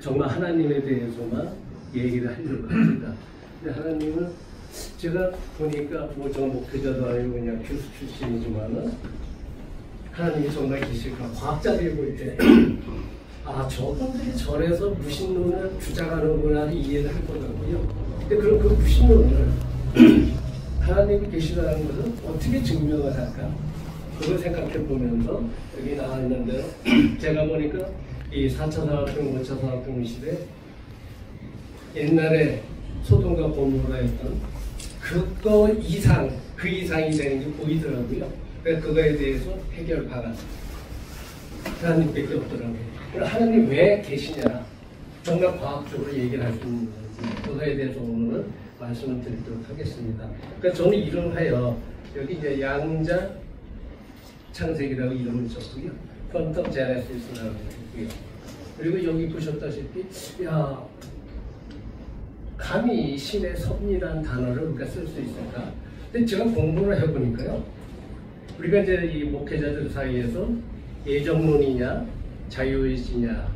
정말 하나님에 대해서만 얘기를 하려고 합니다. 근데 하나님은 제가 보니까 뭐 저 목회자도 아니고 그냥 교수 출신이지만은 하나님이 정말 계실까 과학자들이 볼 때 아 저분들이 저래서 무신론을 주장하는구나 이해를 할 거라고요. 근데 그럼 그 무신론을 하나님이 계시다는 것은 어떻게 증명을 할까? 그걸 생각해 보면서 여기 나와 있는 대로 제가 보니까 이 4차 산업혁명, 5차 산업혁명 시대 옛날에 소돔과 고모라 했던 그거 이상, 그 이상이 되는 게 보이더라고요. 그래서 그거에 대해서 해결 방안 하나님밖에 없더라고요. 그럼 하나님 왜 계시냐? 정말 과학적으로 얘기를 할 수 있는 건지 그거에 대해서 오늘은 말씀을 드리도록 하겠습니다. 그러니까 저는 이름하여 여기 이제 양자 창세기라고 이름을 썼고요. 퀀텀 제네시스라고 했고요. 그리고 여기 보셨다시피 야 감히 신의 섭리라는 단어를 우리가 쓸 수 있을까? 근데 제가 공부를 해보니까요. 우리가 이제 이 목회자들 사이에서 예정론이냐 자유의지냐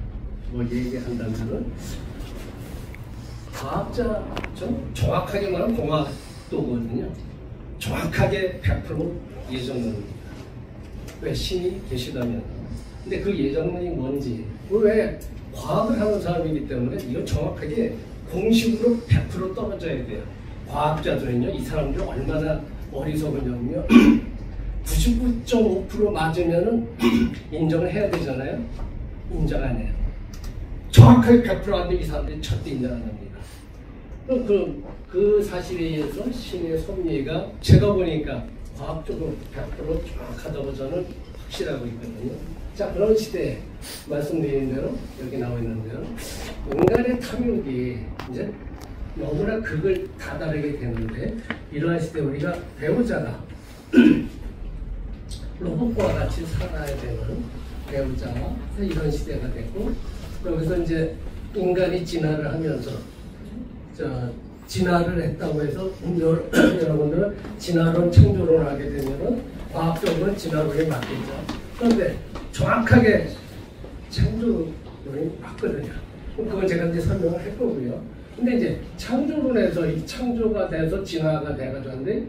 뭐 얘기한다면은 과학자 좀 정확하게 말하면 공학도거든요. 정확하게 100% 예정론입니다. 왜 신이 계시다면. 근데 그 예정론이 뭔지 왜 과학을 하는 사람이기 때문에 이건 정확하게 공식으로 100% 떨어져야 돼요. 과학자들은요, 이 사람들 얼마나 어리석으냐면요, 99.5% 맞으면은 인정을 해야 되잖아요. 인정 안 해요. 정확하게 100% 안 되면 이 사람들이 절대 인정 안 합니다. 그 사실에 의해서 신의 섭리가 제가 보니까 과학적으로 100% 정확하다고 저는 확실하고 있거든요. 자, 그런 시대에 말씀드린 대로 여기 나와 있는 대로 인간의 탐욕이 이제 너무나 극을 다다르게 되는데 이러한 시대에 우리가 배우자가 로봇과 같이 살아야 되는 배우자가 이런 시대가 됐고 여기서 이제 인간이 진화를 하면서 진화를 했다고 해서 여러분들은 진화론 창조론을 하게 되면은 과학적으로는 진화론이 맞겠죠. 그런데 정확하게 창조론이 맞거든요. 그건 제가 이제 설명을 할 거고요. 근데 이제 창조론에서 이 창조가 돼서 진화가 돼가지고 하는데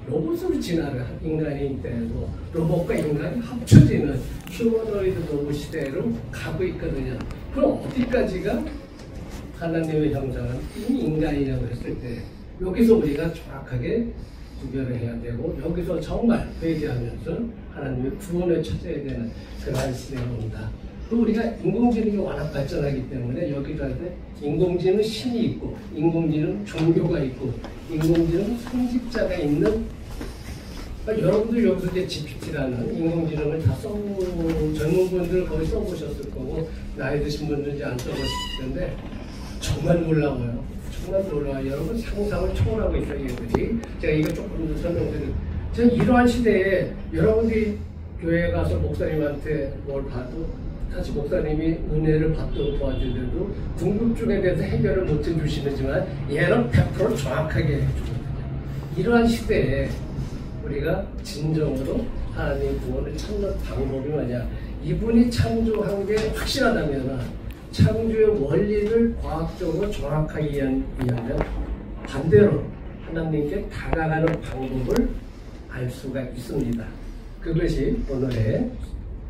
로봇으로 진화를 한 인간이 되고 로봇과 인간이 합쳐지는 휴머노이드 로봇 시대로 가고 있거든요. 그럼 어디까지가 하나님의 형상은 이 인간이라고 했을 때 여기서 우리가 정확하게 구별을 해야 되고 여기서 정말 회개하면서 하나님의 구원을 찾아야 되는 그러한 시대가 온다. 또 우리가 인공지능이 워낙 발전하기 때문에 여기도 할 때 인공지능 신이 있고 인공지능 종교가 있고 인공지능 성직자가 있는 그러니까 여러분들 여기서 이제 GPT라는 인공지능을 다 젊은 분들 거의 써보셨을 거고 나이 드신 분들은 이제 안 써보실 텐데 정말 놀라워요. 정말 놀라워요. 여러분 상상을 초월하고 있어요. 얘들이. 제가 이거 조금 더 설명드리면 저는 이러한 시대에 여러분들이 교회에 가서 목사님한테 뭘 봐도 사실 목사님이 은혜를 받도록 도와주더라도 궁금증에 대해서 해결을 못 해주시지만 얘는 100% 정확하게 해주거든요. 이러한 시대에 우리가 진정으로 하나님의 구원을 찾는 방법이 뭐냐? 이분이 창조한 게 확실하다면 창조의 원리를 과학적으로 정확하게 이해하면 반대로 하나님께 다가가는 방법을 알 수가 있습니다. 그것이 오늘의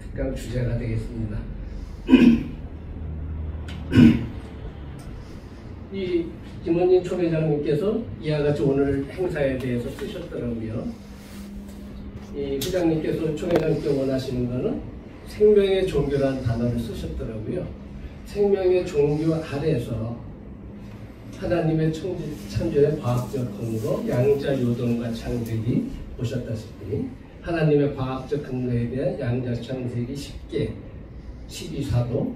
특강 주제가 되겠습니다. 이 김원진 초회장님께서 이와 같이 오늘 행사에 대해서 쓰셨더라고요. 이 회장님께서 초회장님께 원하시는 것은 생명의 종교라는 단어를 쓰셨더라고요. 생명의 종교 아래서 하나님의 창조의 과학적 근거, 양자 요동과 창세기 보셨다시피 하나님의 과학적 근거에 대한 양자 창세기 10개, 12사도,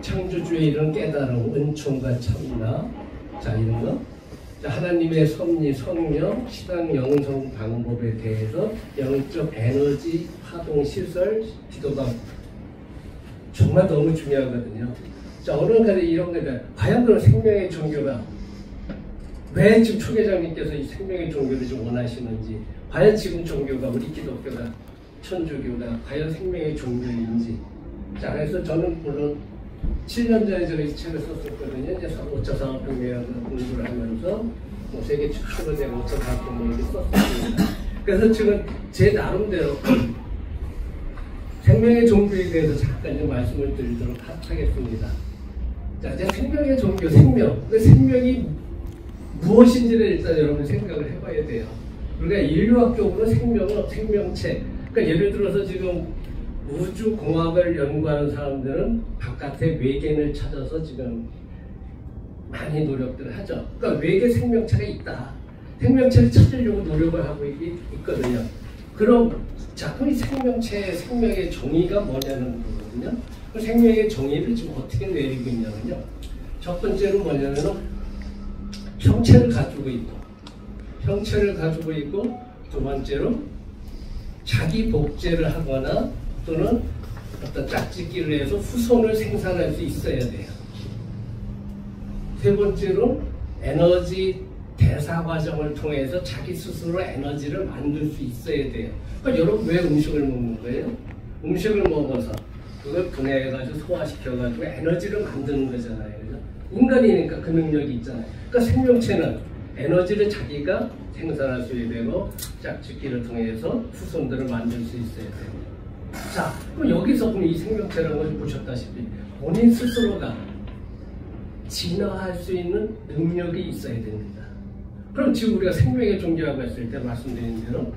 창조주의 이런 깨달음, 은총과 참나, 자 이런 거, 자, 하나님의 섭리, 성령, 시당, 영성 방법에 대해서 영적 에너지, 파동, 시설, 기도방 정말 너무 중요하거든요. 자, 어느 가지 이런 거다. 과연 그런 생명의 종교가 왜 지금 초계장님께서 이 생명의 종교를 좀 원하시는지, 과연 지금 종교가 우리 기독교가 천주교가 과연 생명의 종교인지. 자, 그래서 저는 물론 7년 전에 제가 이 책을 썼었거든요. 이제 5차 산업혁명 공부를 하면서 뭐 세계 최초로 제가 5차 산업혁명을 썼습니다. 그래서 지금 제 나름대로 생명의 종교에 대해서 잠깐 좀 말씀을 드리도록 하겠습니다. 자, 이제 생명의 종교, 생명. 그 생명이 무엇인지를 일단 여러분 생각을 해봐야 돼요. 우리가 인류학적으로 생명은 생명체. 그러니까 예를 들어서 지금 우주공학을 연구하는 사람들은 바깥에 외계인을 찾아서 지금 많이 노력들을 하죠. 그러니까 외계 생명체가 있다. 생명체를 찾으려고 노력을 하고 있거든요. 그럼 자, 그럼 이 생명체의 생명의 정의가 뭐냐는 거거든요. 그 생명의 정의를 지금 어떻게 내리고 있냐면요. 첫 번째로 뭐냐면은 형체를 가지고 있고, 두 번째로 자기 복제를 하거나 또는 어떤 짝짓기를 해서 후손을 생산할 수 있어야 돼요. 세 번째로 에너지 대사 과정을 통해서 자기 스스로 에너지를 만들 수 있어야 돼요. 그러니까 여러분 왜 음식을 먹는 거예요? 음식을 먹어서 그걸 분해해가지고 소화시켜가지고 에너지를 만드는 거잖아요. 그죠? 인간이니까 그 능력이 있잖아요. 그러니까 생명체는 에너지를 자기가 생산할 수 되고 짝짓기를 통해서 후손들을 만들 수 있어야 돼요. 자, 그럼 여기서 그럼 이 생명체라는 것을 보셨다시피 본인 스스로가 진화할 수 있는 능력이 있어야 됩니다. 그럼 지금 우리가 생명의 종교라고 했을 때 말씀드린 대로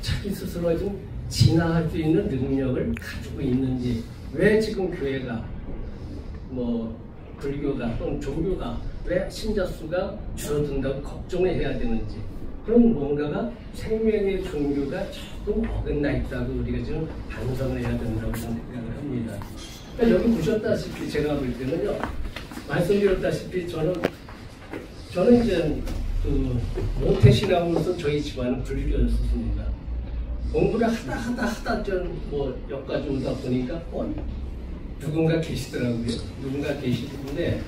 자기 스스로 좀 진화할 수 있는 능력을 가지고 있는지, 왜 지금 교회가 뭐 불교가 또는 종교가 왜 신자 수가 줄어든다고 걱정을 해야 되는지, 그럼 뭔가가 생명의 종교가 조금 어긋나 있다고 우리가 지금 반성을 해야 된다고 생각을 합니다. 그러니까 여기 보셨다시피 제가 볼 때는요, 말씀드렸다시피 저는 이제 그 모태신앙으로서 저희 집안은 불교였습니다. 공부를 하다 뭐 여기까지 오다 보니까 누군가 계시더라고요. 누군가 계시는데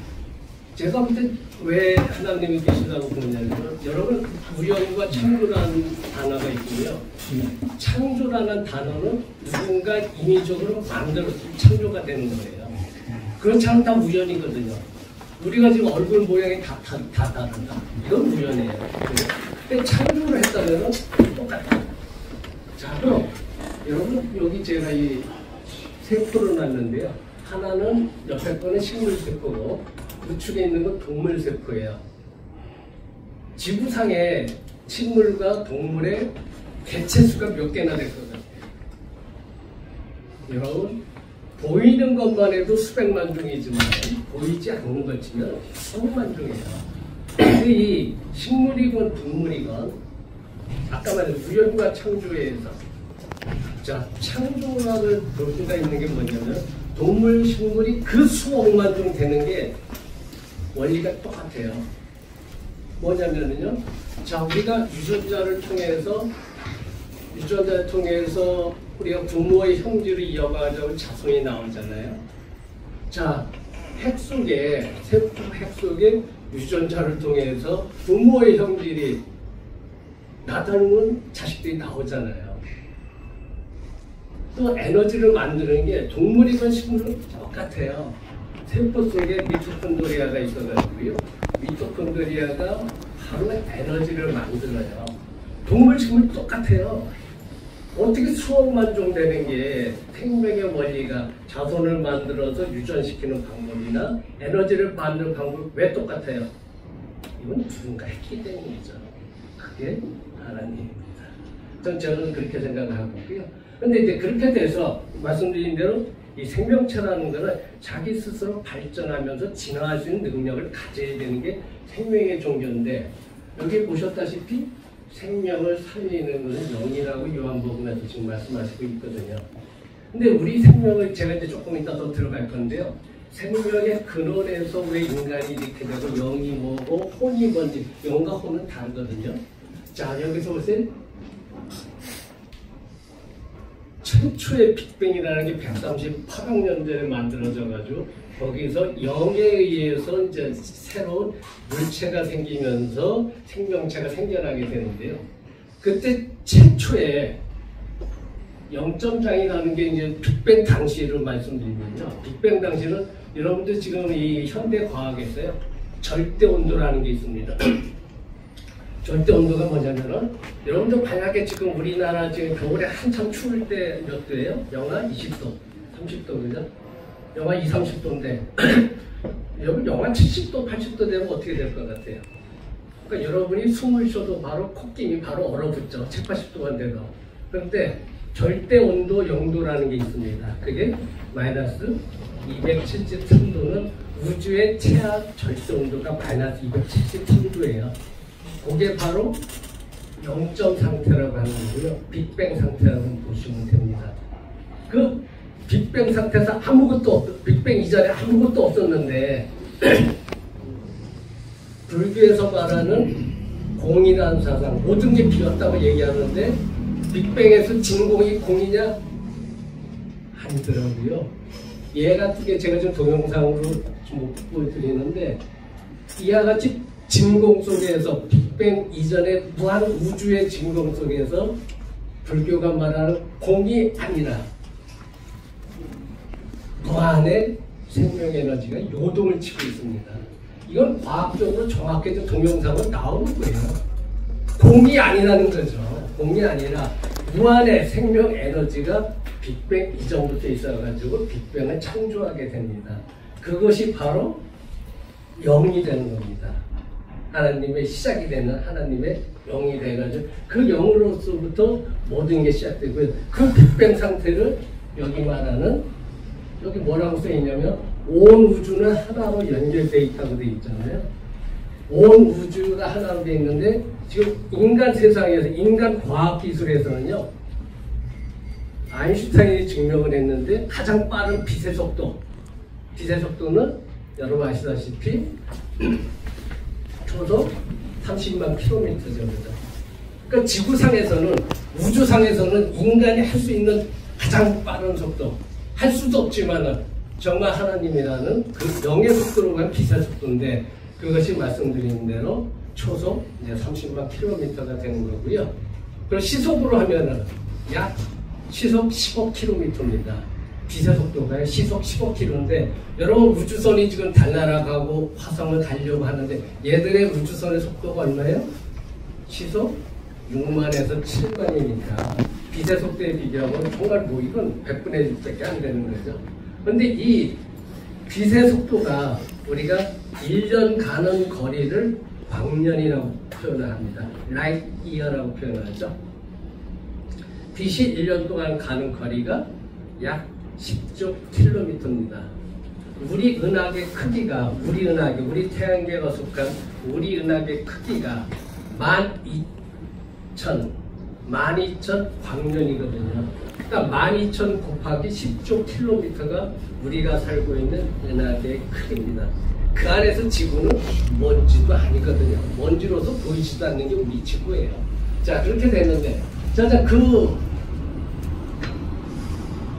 제가 볼 때 왜 하나님이 계시다고 보냐면, 여러분 우연과 창조라는 단어가 있고요. 창조라는 단어는 누군가 인위적으로 만들어서 창조가 되는 거예요. 그렇지 않으면 다 우연이거든요. 우리가 지금 얼굴 모양이 다 다르다. 이건 우연이에요. 근데 창조를 했다면 똑같아요. 자, 그럼 여러분 여기 제가 이 세포를 놨는데요. 하나는 옆에 거는 식물세포고 우측에 있는 건 동물세포예요. 지구상에 식물과 동물의 개체수가 몇 개나 될 것 같아요. 여러분 보이는 것만 해도 수백만 종이지만 보이지 않는 것 치면 수억만 종이에요. 근데 이 식물이건 동물이건 아까 말한 우연과 창조에 의해서, 자, 창조학을 볼 수가 있는 게 뭐냐면 동물, 식물이 그 수억만 종 되는 게 원리가 똑같아요. 뭐냐면요, 자, 우리가 유전자를 통해서 우리가 부모의 형질을 이어가자고 자손이 나오잖아요. 자, 세포 핵 속에 유전자를 통해서 부모의 형질이 나타나는 자식들이 나오잖아요. 또 에너지를 만드는 게 동물이건 식물은 똑같아요. 세포 속에 미토콘드리아가 있어가지고요. 미토콘드리아가 바로 에너지를 만들어요. 동물, 식물 똑같아요. 어떻게 수억만 종 되는 게 생명의 원리가 자손을 만들어서 유전시키는 방법이나 에너지를 만드는 방법이 왜 똑같아요? 이건 누군가 했기 때문이죠. 그게 하나님입니다. 저는 그렇게 생각을 하고 있고요. 근데 이제 그렇게 돼서 말씀드린 대로 이 생명체라는 것은 자기 스스로 발전하면서 진화할 수 있는 능력을 가져야 되는 게 생명의 종교인데, 여기 보셨다시피 생명을 살리는 것은 영이라고 요한복음에서 지금 말씀하시고 있거든요. 근데 우리 생명을 제가 이제 조금 이따 더 들어갈 건데요. 생명의 근원에서 왜 인간이 이렇게 되고 영이 뭐고 혼이 뭔지, 영과 혼은 다르거든요. 자, 여기서 보세요. 최초의 빅뱅이라는 게 138억 년 전에 만들어져가지고 거기서 영에 의해서 이제 새로운 물체가 생기면서 생명체가 생겨나게 되는데요. 그때 최초의 영점장이라는 게 이제 빅뱅 당시를 말씀드리면요. 빅뱅 당시는 여러분들 지금 이 현대 과학에서요. 절대 온도라는 게 있습니다. 절대 온도가 뭐냐면은 여러분들 만약에 지금 우리나라 지금 겨울에 한참 추울 때 몇 도예요? 영하 20도, 30도 그죠? 영하 20, 30도인데 여러분 영하 70도, 80도 되면 어떻게 될 것 같아요? 그러니까 여러분이 숨을 쉬어도 바로 콧김이 바로 얼어붙죠. 7, 80도가 돼도. 그런데 절대 온도 0도라는 게 있습니다. 그게 마이너스 273도는 우주의 최악 절대 온도가 마이너스 273도예요. 그게 바로 0점 상태라고 하는 거고요. 빅뱅 상태라고 보시면 됩니다. 그 빅뱅 상태에서 빅뱅 이전에 아무것도 없었는데 불교에서 말하는 공이라는 사상, 모든 게 비었다고 얘기하는데 빅뱅에서 진공이 공이냐? 아니더라고요. 얘 같은 게 제가 지금 동영상으로 좀 보여드리는데 이와 같이 진공 속에서 빅뱅 이전에 무한 우주의 진공 속에서 불교가 말하는 공이 아니라 무한의 생명 에너지가 요동을 치고 있습니다. 이건 과학적으로 정확하게 동영상으로 나오는 거예요. 공이 아니라는 거죠. 공이 아니라 무한의 생명 에너지가 빅뱅 이전부터 있어가지고 빅뱅을 창조하게 됩니다. 그것이 바로 영이 되는 겁니다. 하나님의 시작이 되는 하나님의 영이 돼가지고 그 영으로서부터 모든 게 시작되고요. 그 빅뱅 상태를 여기 말하는 여기 뭐라고 써있냐면 온 우주는 하나로 연결되어 있다고 되어 있잖아요. 온 우주가 하나로 되어 있는데 지금 인간 세상에서 인간 과학기술에서는요. 아인슈타인이 증명을 했는데 가장 빠른 빛의 속도는 여러분 아시다시피 초속 30만 킬로미터 정도죠. 그러니까 지구상에서는 우주상에서는 인간이 할 수 있는 가장 빠른 속도 할 수도 없지만은 정말 하나님이라는 그 영의 속도로 간 빛의 속도인데 그것이 말씀드린 대로 초속 이제 30만 킬로미터가 되는 거고요. 그리고 시속으로 하면은 약 시속 15km입니다. 빛의 속도가 시속 15km인데 여러분 우주선이 지금 달나라가고 화성을 가려고 하는데 얘들의 우주선의 속도가 얼마예요? 시속 6만에서 7만이니까 빛의 속도에 비교하면 정말 뭐 이건 100분의 1밖에 안 되는 거죠. 그런데 이 빛의 속도가 우리가 1년 가는 거리를 광년이라고 표현을 합니다. 라이트 이어라고 표현하죠. 빛이 1년 동안 가는 거리가 약 10조 킬로미터입니다. 우리 은하계 크기가 우리 태양계가 속한 우리 은하계 크기가 12,000 광년이거든요. 그러니까 12,000 곱하기 10조 킬로미터가 우리가 살고 있는 은하계의 크기입니다. 그 안에서 지구는 먼지도 아니거든요. 먼지로서 보이지도 않는 게 우리 지구예요. 자, 그렇게 됐는데, 그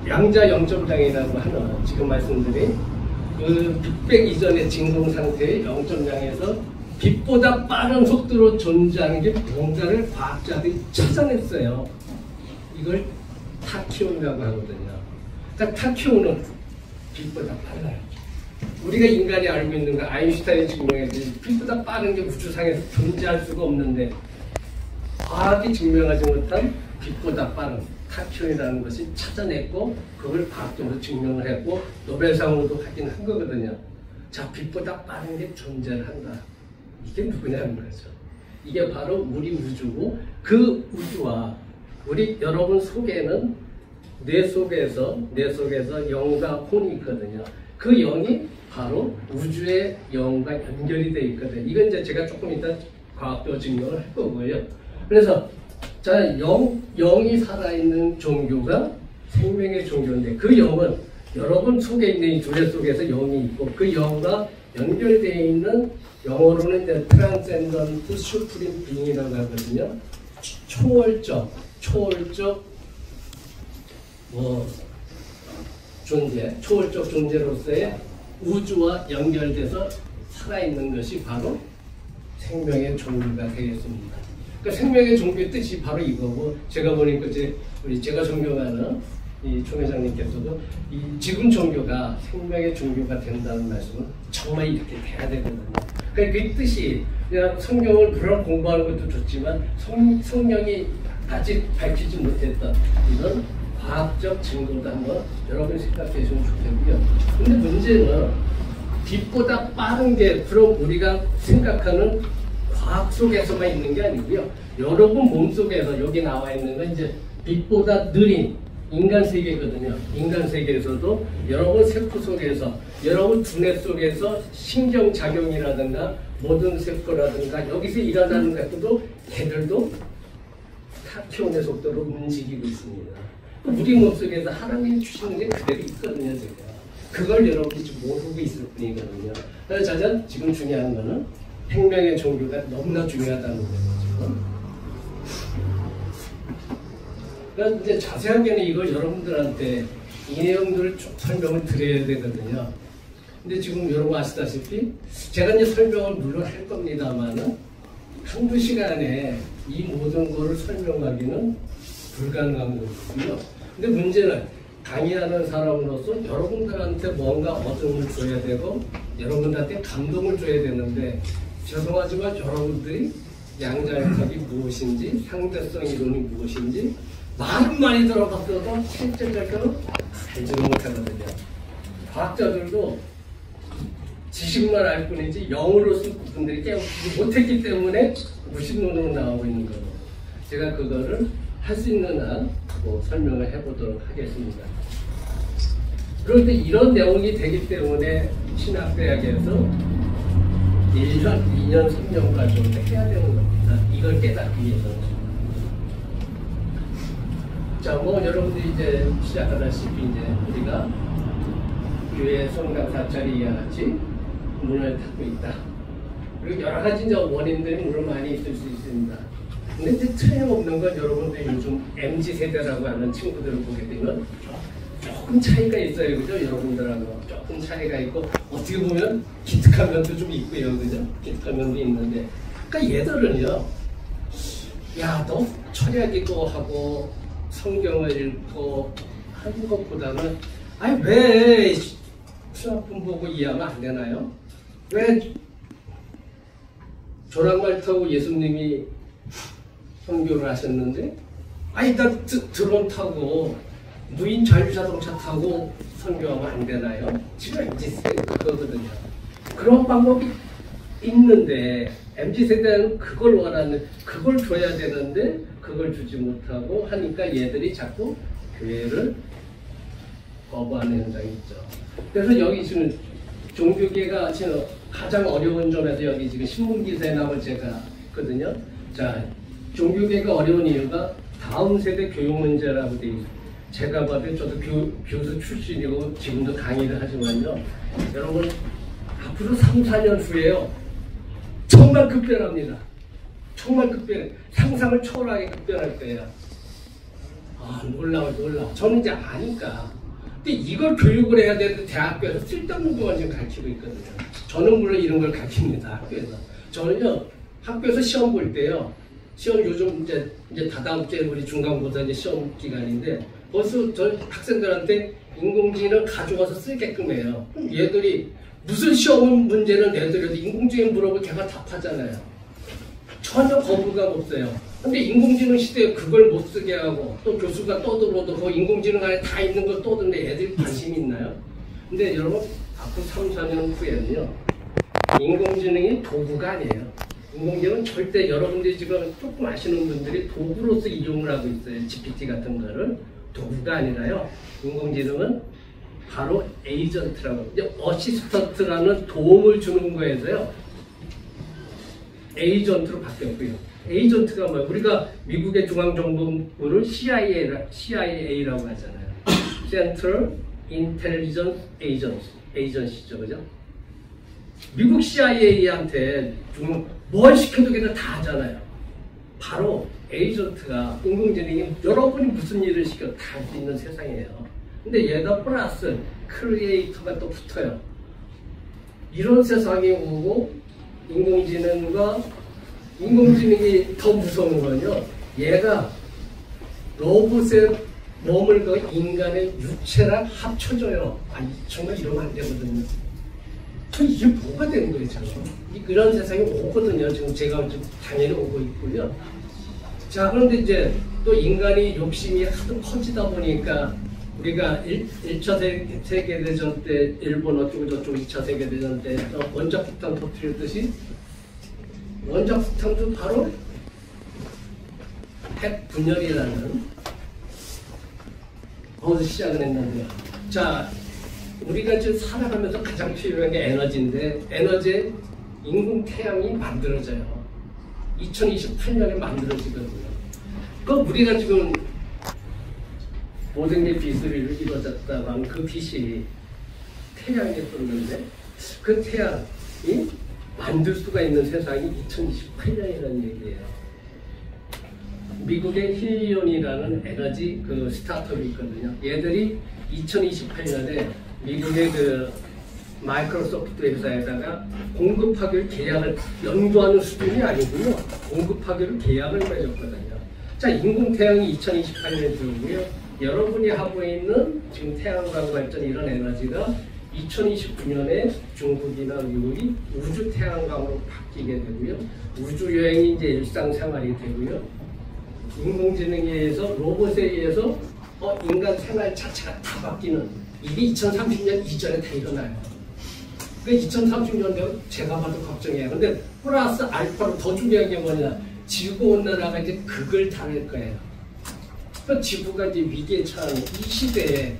양자 영점장이라고 하는 지금 말씀드린 그 빅뱅 이전의 진공 상태의 영점장에서 빛보다 빠른 속도로 존재하는 게 뭔가를 과학자들이 찾아냈어요. 이걸 타키온이라고 하거든요. 그러니까 타키온은 빛보다 빨라요. 우리가 인간이 알고 있는 거 아인슈타인이 증명했듯이 빛보다 빠른 게 우주상에서 존재할 수가 없는데 과학이 증명하지 못한 빛보다 빠른 타키온이라는 것이 찾아냈고 그걸 과학적으로 증명을 했고 노벨상으로도 하긴 한 거거든요. 자, 빛보다 빠른 게 존재를 한다. 이게 누구냐는 거죠. 이게 바로 우리 우주고 그 우주와 우리 여러분 속에는 뇌 속에서 영과 혼이 있거든요. 그 영이 바로 우주의 영과 연결이 되어 있거든요. 이건 이제 제가 조금 이따 과학적으로 증명을 할 거고요. 그래서 자, 영이 살아있는 종교가 생명의 종교인데 그 영은 여러분 속에 있는 이 두뇌 속에서 영이 있고 그 영과 연결되어 있는 영어로는 이제 트랜센던트 슈프림 빙이라고 하거든요. 초월적 초월적 존재로서의 우주와 연결돼서 살아있는 것이 바로 생명의 종류가 되겠습니다. 그러니까 생명의 종류의 뜻이 바로 이거고 제가 보니까 이제 우리 제가 존경하는 이 총 회장님께서도 이 지금 종교가 생명의 종교가 된다는 말씀은 정말 이렇게 돼야 되거든요. 그러니까 그 뜻이 그냥 성경을 물론 공부하는 것도 좋지만 성령이 아직 밝히지 못했던 이런 과학적 증거도 한번 여러분이 생각해 주시면 좋겠고요. 근데 문제는 빛보다 빠른 게 그럼 우리가 생각하는 과학 속에서만 있는 게 아니고요. 여러분 몸속에서 여기 나와 있는 건 이제 빛보다 느린 인간 세계거든요. 인간 세계에서도 여러분 세포 속에서, 여러분 두뇌 속에서 신경작용이라든가 모든 세포라든가 여기서 일어나는 것들도 걔들도 타키온의 속도로 움직이고 있습니다. 우리 몸속에서 하나님이 주시는 게 그대로 있거든요. 제가. 그걸 여러분이 지금 모르고 있을 뿐이거든요. 그래서 저는 지금 중요한 거는 생명의 종교가 너무나 중요하다는 거죠. 그래서 이제 자세하게는 이걸 여러분들한테 이 내용들을 좀 설명을 드려야 되거든요. 근데 지금 여러분 아시다시피 제가 이제 설명을 물론 할 겁니다만은 한두 시간에 이 모든 거를 설명하기는 불가능한 거고요. 근데 문제는 강의하는 사람으로서 여러분들한테 뭔가 어둠을 줘야 되고 여러분들한테 감동을 줘야 되는데 죄송하지만 여러분들이 양자역학이 무엇인지 상대성 이론이 무엇인지 말은 많이 들어봤어도 실제적으로 알지는 못하거든요. 과학자들도 지식만 알 뿐이지 영으로서 분들이 깨우치지 못했기 때문에 무신론으로 나오고 있는 거고 제가 그거를 할 수 있는 한 설명을 해보도록 하겠습니다. 그런데 이런 내용이 되기 때문에 신학대학에서 1년, 2년, 3년 과정을 해야 되는 겁니다. 이걸 깨닫기 위해서는. 자, 여러분들이 이제 시작하다시피 이제 우리가 교회 성당 사찰이 이와 같이 문을 닫고 있다. 그리고 여러 가지 이제 원인들이 물론 많이 있을 수 있습니다. 근데 이제 틀림없는 건 여러분들이 요즘 MZ세대라고 하는 친구들을 보게 되면 조금 차이가 있어요. 그죠? 여러분들하고 조금 차이가 있고 어떻게 보면 기특한 면도 좀 있고요. 그죠? 기특한 면도 있는데 그러니까 얘들은요. 야, 너 철학 있고 하고 성경을 읽고 하는 것보다는 아니 왜 수학분 보고 이해하면 안 되나요? 왜 조랑말 타고 예수님이 선교를 하셨는데 아니 나 드론 타고 무인 자율자동차 타고 선교하면 안 되나요? 지금 MZ세대는 그거거든요. 그런 방법이 있는데 MZ세대는 그걸 원하는 그걸 줘야 되는데 그걸 주지 못하고 하니까 얘들이 자꾸 교회를 거부하는 현상이 있죠. 그래서 여기 지금 종교계가 지금 가장 어려운 점에서 여기 지금 신문기사에 나올 제가 있거든요. 자, 종교계가 어려운 이유가 다음 세대 교육 문제라고 돼 있어요. 제가 봐도 저도 교수 출신이고 지금도 강의를 하지만요. 여러분 앞으로 3, 4년 후에요. 정말 급변합니다. 정말 급변해. 상상을 초월하게 급변할 거예요. 아, 놀라워. 저는 이제 아니까. 근데 이걸 교육을 해야 되는데 대학교에서 쓸데없는 것만 지금 가르치고 있거든요. 저는 물론 이런 걸 가르칩니다. 학교에서. 저는요, 학교에서 시험 볼 때요. 시험 요즘 이제 다다음 주에 우리 중간고사 이제 시험 기간인데 벌써 저 학생들한테 인공지능을 가져와서 쓰게끔 해요. 그럼 얘들이 무슨 시험 문제는 내더라도 인공지능 물어보면 걔가 답하잖아요. 전혀 거부감 없어요. 근데 인공지능 시대에 그걸 못 쓰게 하고 또 교수가 떠들어도 그 인공지능 안에 다 있는 걸 떠드는데 애들이 관심이 있나요? 근데 여러분 앞으로 3, 4년 후에는요. 인공지능이 도구가 아니에요. 인공지능은 절대 여러분들이 지금 조금 아시는 분들이 도구로서 이용을 하고 있어요. GPT 같은 거를. 도구가 아니라요. 인공지능은 바로 에이전트라고 이제 어시스턴트라는 도움을 주는 거에서요. 에이전트로 바뀌었고요. 에이전트가 뭐예요? 우리가 미국의 중앙정보부를 CIA라고 하잖아요. Central Intelligence Agency죠. 그죠? 미국 CIA한테 뭘 시켜도 그냥 다 하잖아요. 바로 에이전트가 인공지능이 여러분이 무슨 일을 시켜도 다 할 수 있는 세상이에요. 근데 얘가 플러스 크리에이터가 또 붙어요. 이런 세상이 오고 인공지능이 더 무서운 건요. 얘가 로봇의 몸을 그 인간의 유체랑 합쳐져요. 아니 정말 이러면 안 되거든요. 이게 뭐가 되는 거예요, 저는? 이런 세상이 오거든요. 지금 제가 좀 당연히 오고 있고요. 자, 그런데 이제 또 인간이 욕심이 하도 커지다 보니까 우리가 1차 세계대전 때 일본 어쩌고 저쩌고 2차 세계대전 때 원자폭탄 터뜨렸듯이 원자폭탄도 바로 핵분열이라는 거기서 시작을 했는데요. 자, 우리가 지금 살아가면서 가장 필요한 게 에너지인데 에너지 인공 태양이 만들어져요. 2028년에 만들어지거든요. 그 우리가 지금 모든 게 빛으로 이루어졌다고 하면 그 빛이 태양에 떴는데 그 태양이 만들 수가 있는 세상이 2028년이라는 얘기예요. 미국의 힐리온이라는 에너지 그 스타트업이 있거든요. 얘들이 2028년에 미국의 그 마이크로소프트 회사에다가 공급하기를 계약을 연구하는 수준이 아니고요. 공급하기를 계약을 맺었거든요. 자, 인공태양이 2028년에 들어오고요. 여러분이 하고 있는 지금 태양광 발전 이런 에너지가 2029년에 중국이나 미국이 우주 태양광으로 바뀌게 되고요. 우주 여행이 이제 일상생활이 되고요. 인공지능에 의해서 로봇에 의해서 인간 생활 자체가 다 바뀌는 이게 2030년 이전에 다 일어나요. 그 2030년대 제가 봐도 걱정이에요. 근데 플러스 알파로 더 중요한 게 뭐냐? 지구온난화가 이제 극을 달할 거예요. 그 지구가 이제 위기에 처한 이 시대에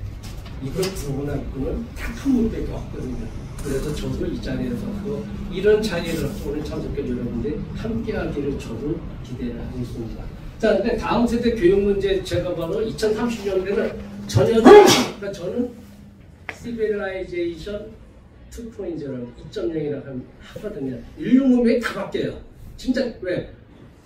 이걸 구원하고는 딱 한 분밖에 없거든요. 그래서 저도 이 자리에서 이런 자리를 오늘 참석해 여러분들 함께하기를 저도 기대를 하고 있습니다. 자, 근데 다음 세대 교육 문제 제가 봐도 2030년대는 전혀 그러니까 저는 시빌라이제이션 2.0를 2.0이라고 하거든요. 인류 문명이 다 바뀌어요. 진짜 왜?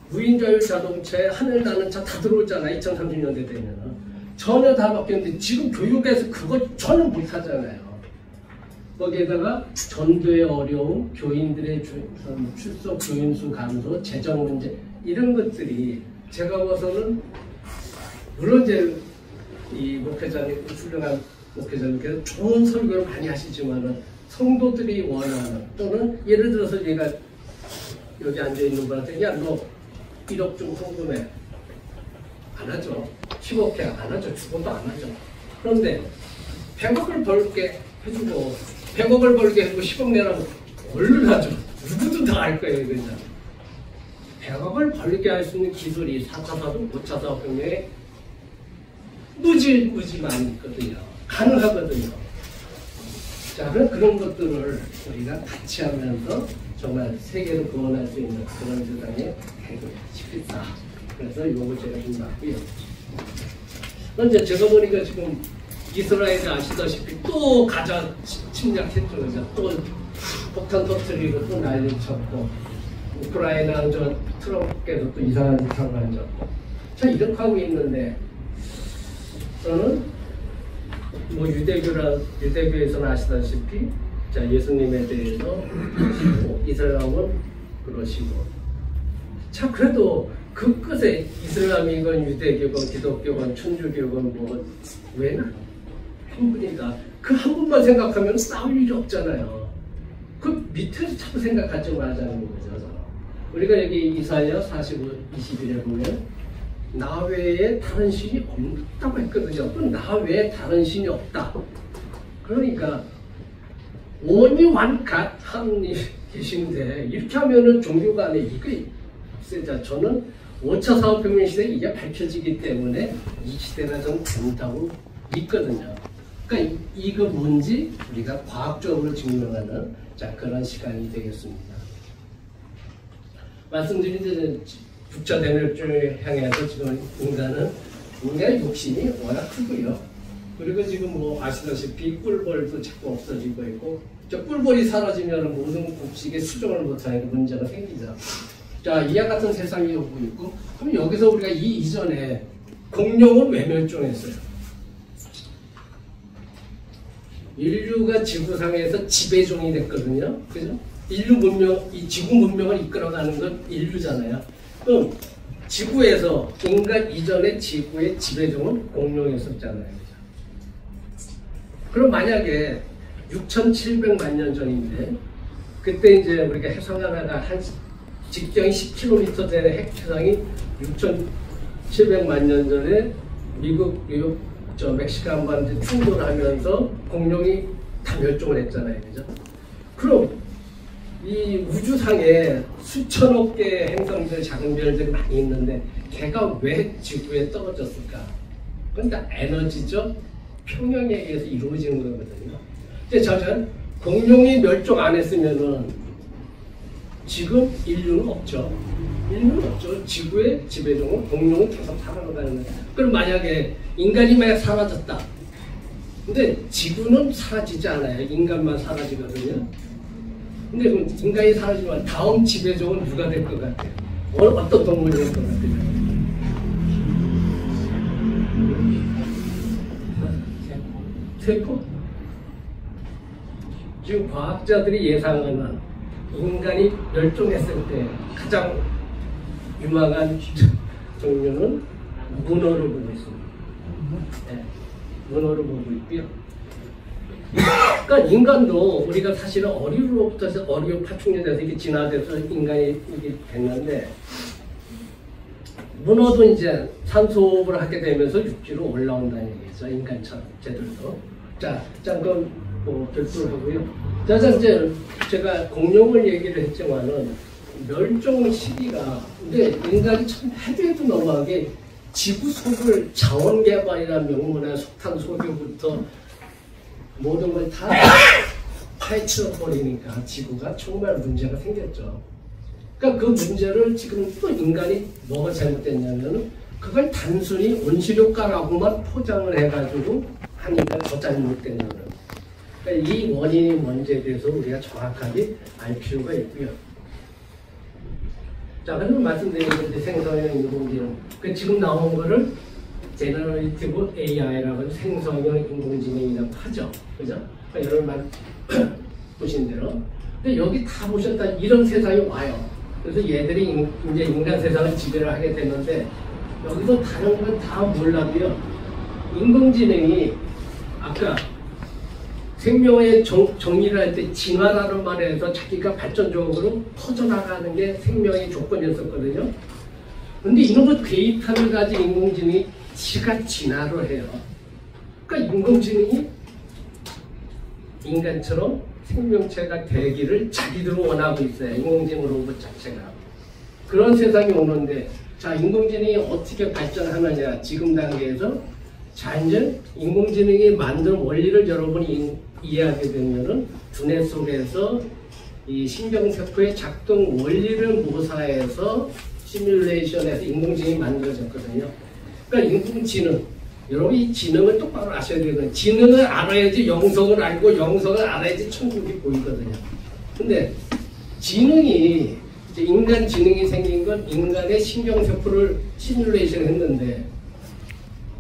무인자율 자동차에 하늘 나는 차 다 들어오잖아. 2030년대 되면 전혀 다 바뀌었는데 지금 교육에서 그거 전혀 못하잖아요. 거기에다가 전도의 어려움, 교인들의 출석 교인수 감소, 재정 문제 이런 것들이 제가 봐서는 물론 이제 이 목회자님 훌륭한 목회자님께서 좋은 설교를 많이 하시지만은 성도들이 원하는 또는 예를 들어서 얘가 여기 앉아 있는 분한테 야 너 1억 좀 헌금해 안 하죠. 10억 해 안 하죠. 죽어도 안 하죠. 그런데 100억을 벌게 해주고 100억을 벌게 해주고 10억 내라고 얼른 하죠. 누구도 다 알 거예요. 그냥 100억을 벌게 할 수 있는 기술이 4차 사업, 5차 사업혁명에 무지 많이 있거든요. 가능하거든요. 자, 그런 것들을 우리가 같이 하면서 정말 세계를 구원할 수 있는 그런 세상에 되고 싶다. 그래서 요거 제가 좀 맞고요. 그런데 제가 보니까 지금 이스라엘이 아시다시피 또 가자 침략했죠. 또 폭탄 터뜨리고 또 난리 쳤고 우크라이나 저 트럼프께서 또 이상한 짓 하고 앉았고 자 이렇게 하고 있는데 저는 뭐 유대교에서는 아시다시피 자 예수님에 대해서 이슬람은 그러시고 자 그래도 그 끝에 이슬람이건 유대교건 기독교건 천주교건 뭐 왜나 한 분이다 그 한 분만 생각하면 싸울 일이 없잖아요. 그 밑에서 자꾸 생각하지 말자는 거죠. 우리가 여기 이사야 45, 21에 보면 나 외에 다른 신이 없다고 했거든요. 또 나 외에 다른 신이 없다. 그러니까 온이 완갓 하느님 계신데 이렇게 하면은 종교가 안에 이게 없어요. 저는 5차 산업혁명 시대에 이게 밝혀지기 때문에 이 시대가 좀 된다고 믿거든요. 그러니까 이거 뭔지 우리가 과학적으로 증명하는 자 그런 시간이 되겠습니다. 말씀드린 대로 6차 대멸종을 향해서 지금 인간의 욕심이 워낙 크고요. 그리고 지금 뭐 아시다시피 꿀벌도 자꾸 없어지고 있고 저 꿀벌이 사라지면 모든 곡식에 수정을 못하니까 문제가 생기죠. 자 이와 같은 세상이 오고 있고 그럼 여기서 우리가 이 이전에 공룡은 왜 멸종했어요? 인류가 지구상에서 지배종이 됐거든요. 그죠? 인류 문명, 이 지구 문명을 이끌어가는 건 인류잖아요. 그럼 지구에서 인간 이전의 지구의 지배종은 공룡이었었잖아요. 그럼 만약에 6,700만 년 전인데 그때 이제 우리가 해성 하나가 한 직경이 10km 되는 핵해상이 6,700만 년 전에 미국, 뉴욕, 멕시칸 반도 충돌하면서 공룡이 다 멸종을 했잖아요. 그죠? 그럼 이 우주상에 수천억 개의 행성들, 작은 별들이 많이 있는데 걔가 왜 지구에 떨어졌을까? 그건 다 에너지죠. 평형에 의해서 이루어진 거거든요. 이제 저는 공룡이 멸종 안 했으면은 지금 인류는 없죠. 인류는 없죠. 지구의 지배종은 공룡은 계속 살아나가는 거예요. 그럼 만약에 인간이 만약 사라졌다. 근데 지구는 사라지지 않아요. 인간만 사라지거든요. 근데 그럼 인간이 사라지면 다음 지배종은 누가 될 것 같아요? 어떤 동물이 될 것 같아요? 세포? 지금 과학자들이 예상하는 인간이 멸종했을 때 가장 유망한 종류는 문어를 보고 있습니다. 네, 문어를 보고 있고요. 그러니까 인간도 우리가 사실은 어류로부터 해서 어류 파충류에 대해서 이렇게 진화돼서 인간이 이렇게 됐는데 문어도 이제 산소호흡을 하게 되면서 육지로 올라온다는 얘기죠. 인간처럼 쟤들도. 자, 그건 뭐 별도로 하고요. 자, 이제 제가 공룡을 얘기를 했지만은 멸종 시기가 근데 인간이 참 해도 너무하게 지구 속을 자원 개발이라는 명문의 석탄 소유부터 모든 걸 다 파헤쳐 버리니까 지구가 정말 문제가 생겼죠. 그러니까 그 문제를 지금 또 인간이 뭐가 잘못됐냐면은 그걸 단순히 온실효과라고만 포장을 해가지고 하니까 더 잘못된 거예요. 그러니까 이 원인이 뭔지에 대해서 우리가 정확하게 알 필요가 있고요. 자, 그럼 말씀드린 건데 생성형 인공지능. 그 지금 나온 거를 제너레이티브 AI라고 생성형 인공지능이라고 하죠. 그죠? 그러니까 여러분 보신 대로. 근데 여기 다 보셨다 이런 세상이 와요. 그래서 얘들이 이제 인간 세상을 지배를 하게 되는데 여기서 다른 건 다 몰라도요. 인공지능이 아까 생명의 정의를 할 때 진화라는 말에 해서 자기가 발전적으로 퍼져나가는 게 생명의 조건이었었거든요. 근데 이놈의 데이터를 가진 인공지능이 지가 진화를 해요. 그러니까 인공지능이 인간처럼 생명체가 되기를 자기들은 원하고 있어요. 인공지능 로봇 자체가. 그런 세상이 오는데 자, 인공지능이 어떻게 발전하느냐 지금 단계에서 자, 이제 인공지능이 만든 원리를 여러분이 이해하게 되면은 두뇌 속에서 이 신경세포의 작동 원리를 모사해서 시뮬레이션에서 인공지능이 만들어졌거든요. 그러니까 인공지능, 여러분 이 지능을 똑바로 아셔야 되거든요. 지능을 알아야지 영성을 알고 영성을 알아야지 천국이 보이거든요. 근데 지능이 이제 인간 지능이 생긴 건 인간의 신경세포를 시뮬레이션 했는데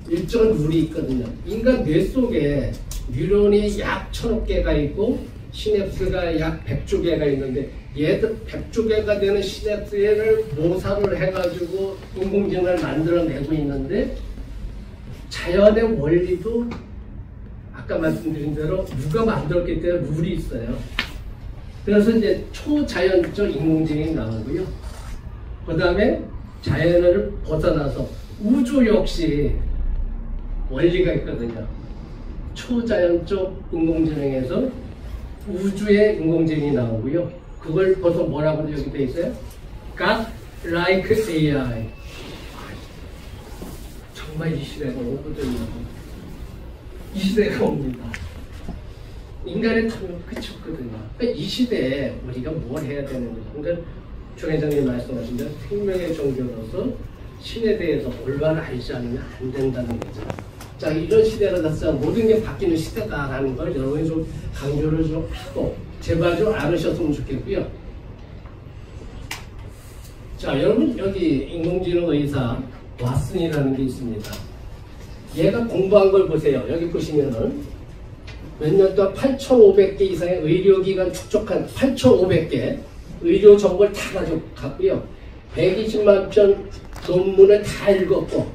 일정한 룰이 있거든요. 인간 뇌 속에 뉴런이 약 1000억 개가 있고 시냅스가 약 100조 개가 있는데 얘들 100조 개가 되는 시냅스를 모사를 해가지고 인공지능을 만들어내고 있는데 자연의 원리도 아까 말씀드린 대로 누가 만들었기 때문에 룰이 있어요. 그래서 이제 초자연적 인공지능이 나오고요. 그 다음에 자연을 벗어나서 우주 역시 원리가 있거든요. 초자연적 인공지능에서 우주의 인공지능이 나오고요. 그걸 벌써 뭐라고 여기 돼 있어요? God like AI. 정말 이 시대가 오거든요. 이 시대가 옵니다. 인간의 탐욕 끝이 없거든요. 그러니까 이 시대에 우리가 뭘 해야 되는 거죠? 그러니까 조 회장님 말씀하신 대로 생명의 종교로서 신에 대해서 올바로 알지 않으면 안 된다는 거죠. 자, 이런 시대로 나서 모든 게 바뀌는 시대다라는 걸 여러분이 좀 강조를 좀 하고 제발 좀 알으셨으면 좋겠고요. 자, 여러분 여기 인공지능 의사 왓슨이라는 게 있습니다. 얘가 공부한 걸 보세요. 여기 보시면은 몇 년 동안 8,500개 이상의 의료기관 축적한 8,500개 의료 정보를 다 가지고 갔고요. 120만 편 논문을 다 읽었고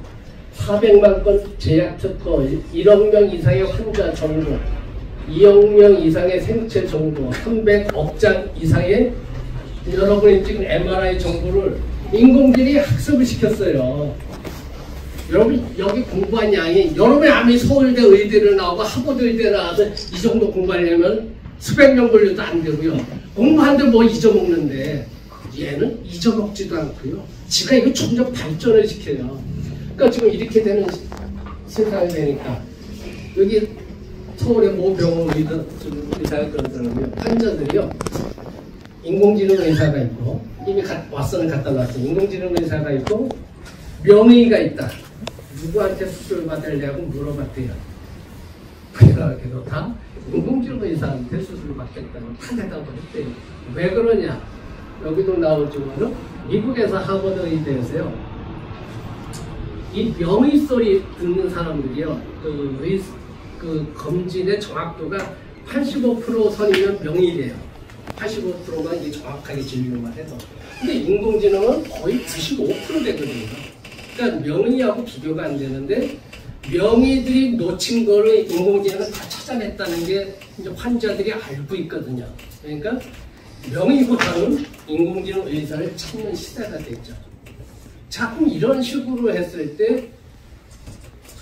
400만 건 제약 특허, 1억 명 이상의 환자 정보, 2억 명 이상의 생체 정보, 300억 장 이상의 여러분이 지금 MRI 정보를 인공지능이 학습을 시켰어요. 여러분 여기 공부한 양이 여러분이 아무리 서울대 의대를 나오고 하버드 의대 나와서 이 정도 공부하려면 수백 년 걸려도 안 되고요. 공부하는데 뭐 잊어먹는데 얘는 잊어먹지도 않고요. 지가 이거 점점 발전을 시켜요. 그러니까 지금 이렇게 되는 세상이 되니까 여기 서울의 모 병원 의사가 그러더라고요. 환자들이요. 인공지능 의사가 있고 이미 왓슨을 갖다 놨어요. 인공지능 의사가 있고 명의가 있다. 누구한테 수술 받으려고 물어봤대요. 그래서 다 인공지능 의사한테 수술 받겠다고 다 대답을 했대요. 왜 그러냐? 여기도 나오지만은 미국에서 하버드 의대에서요. 이 명의 소리 듣는 사람들이요. 그 검진의 정확도가 85% 선이면 명의래요. 85%만 이게 정확하게 진료만 해도. 근데 인공지능은 거의 95% 되거든요. 그러니까 명의하고 비교가 안 되는데 명의들이 놓친 거를 인공지능은 다 찾아냈다는 게 이제 환자들이 알고 있거든요. 그러니까 명의보다는 인공지능 의사를 찾는 시대가 됐죠. 자, 그럼 이런 식으로 했을 때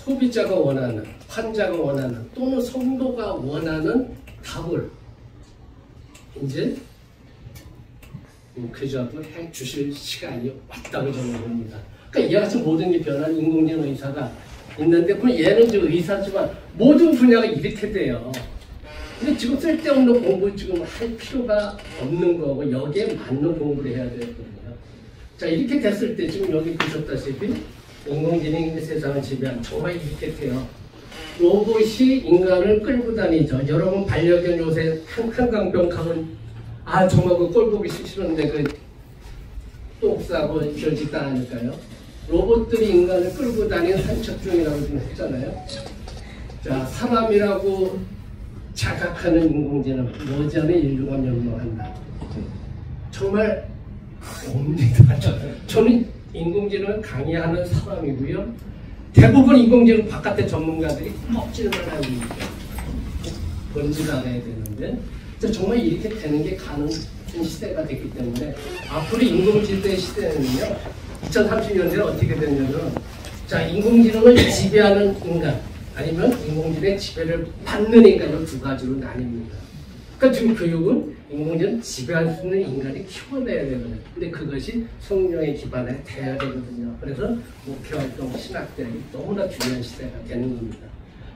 소비자가 원하는, 환자가 원하는 또는 성도가 원하는 답을 이제 그저도 해 주실 시간이 왔다고 저는 봅니다. 그러니까 이와 같이 모든 게 변한 인공지능 의사가 있는데, 그럼 얘는 좀 의사지만 모든 분야가 이렇게 돼요. 근데 지금 쓸데없는 공부 지금 할 필요가 없는 거고 여기에 맞는 공부를 해야 되거든요. 자, 이렇게 됐을 때 지금 여기 보셨다시피 인공지능이 세상을 지배한 정말 이렇게 돼요. 로봇이 인간을 끌고 다니죠. 여러분 반려견 요새 한강병 가면 정말 그 꼴 보기 싫은데 그 똥 싸고 별짓 다 하니까요. 로봇들이 인간을 끌고 다니는 산책 중이라고 좀 했잖아요. 자, 사람이라고 자각하는 인공지능 머지않아 인류가 멸망한다. 정말 옵니다. 저는 인공지능을 강의하는 사람이고요. 대부분 인공지능 바깥의 전문가들이 껍질만 하고 있죠. 뭔지 알아야 되는데 정말 이렇게 되는 게 가능한 시대가 됐기 때문에 앞으로 인공지능의 시대는요. 2030년대는 어떻게 되냐면 자, 인공지능을 지배하는 인간 아니면 인공지능의 지배를 받는 인간을 두 가지로 나뉩니다. 그러니까 지금 교육은 인공지능 지배할 수 있는 인간이 키워내야 되거든요. 근데 그것이 성령의 기반에 돼야 되거든요. 그래서 목회활동, 신학대학이 너무나 중요한 시대가 되는 겁니다.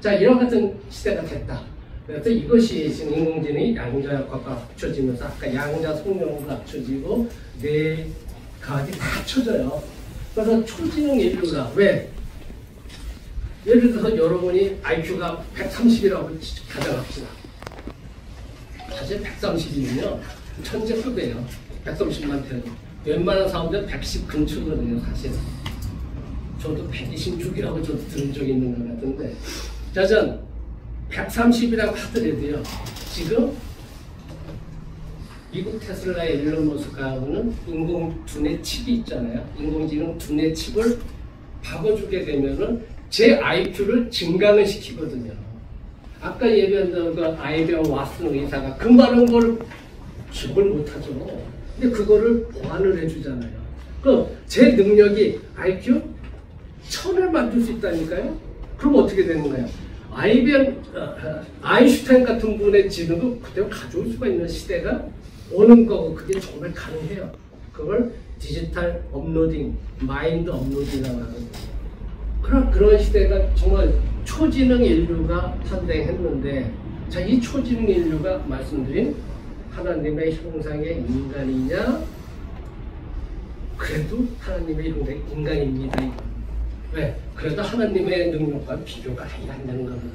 자, 이런 같은 시대가 됐다. 그래서 이것이 지금 인공지능이 양자역학과 합쳐지면서 아까 양자 성령과 합쳐지고 네 가지 다 합쳐져요. 그래서 초지능 인류가 왜? 예를 들어서 여러분이 IQ가 130이라고 가정합시다. 사실 130이면요 천재 급이에요. 130만 돼도 웬만한 사람들은 110 근처거든요. 사실은 저도 126이라고 저도 들은 적이 있는 것 같은데 짜잔 130이라고 하더라도요 지금 미국 테슬라의 일론 머스크하고는 인공 두뇌 칩이 있잖아요. 인공지능 두뇌 칩을 바꿔주게 되면은 제 IQ를 증강을 시키거든요. 아까 얘기한 그 IBM 왓슨 의사가 그 많은 걸 기억을 못하죠. 근데 그거를 보완을 해주잖아요. 제 능력이 IQ 1000을 만들 수 있다니까요? 그럼 어떻게 되는 거예요? IBM, 아인슈타인 같은 분의 지능도 그대로 가져올 수가 있는 시대가 오는 거고 그게 정말 가능해요. 그걸 디지털 업로딩, 마인드 업로딩이라고 하거든요. 그런 시대가 정말 초지능 인류가 탄생했는데 자, 이 초지능 인류가 말씀드린 하나님의 형상의 인간이냐? 그래도 하나님의 형상의 인간입니다. 왜? 그래도 하나님의 능력과 비교가 안 되는 거거든요.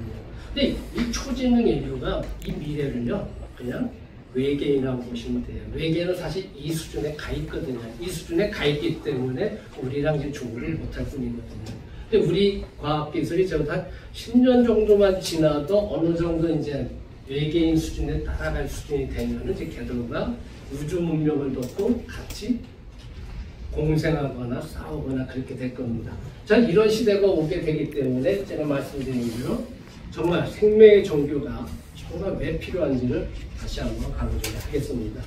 근데 이 초지능 인류가 이 미래를요 그냥 외계인이라고 보시면 돼요. 외계인은 사실 이 수준에 가 있거든요. 이 수준에 가 있기 때문에 우리랑 이제 조율을 못할 뿐이거든요. 근데 우리 과학기술이 저도 한 10년 정도만 지나도 어느 정도 이제 외계인 수준에 따라갈 수준이 되면 이제 걔들과 우주 문명을 돕고 같이 공생하거나 싸우거나 그렇게 될 겁니다. 자, 이런 시대가 오게 되기 때문에 제가 말씀드린 대로 정말 생명의 종교가 정말 왜 필요한지를 다시 한번 강조를 하겠습니다.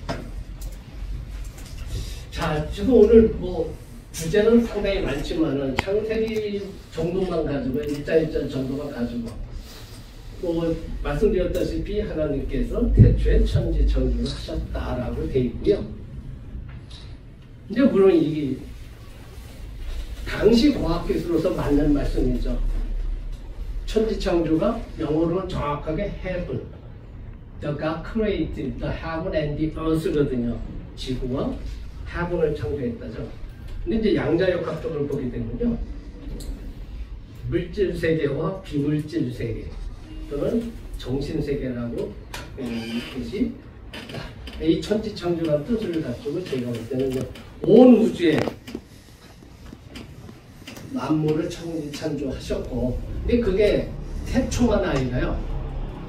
자, 지금 오늘 뭐 주제는 상당히 많지만은 창세기 정도만 가지고 일자 정도만 가지고 뭐 말씀드렸다시피 하나님께서 태초에 천지 창조를 하셨다라고 되어 있고요. 이제 물론 이게 당시 과학기술로서 맞는 말씀이죠. 천지 창조가 영어로는 정확하게 heaven, the God created the heaven and the earth거든요. 지구와 heaven을 창조했다죠. 근데 이제 양자역학적으로 보게 되면요, 물질 세계와 비물질 세계 또는 정신 세계라고 뜻이 이 천지 창조라는 뜻을 가지고 저희가 볼 때는 온 우주에 만물을 창조하셨고, 근데 그게 태초만 아니라요,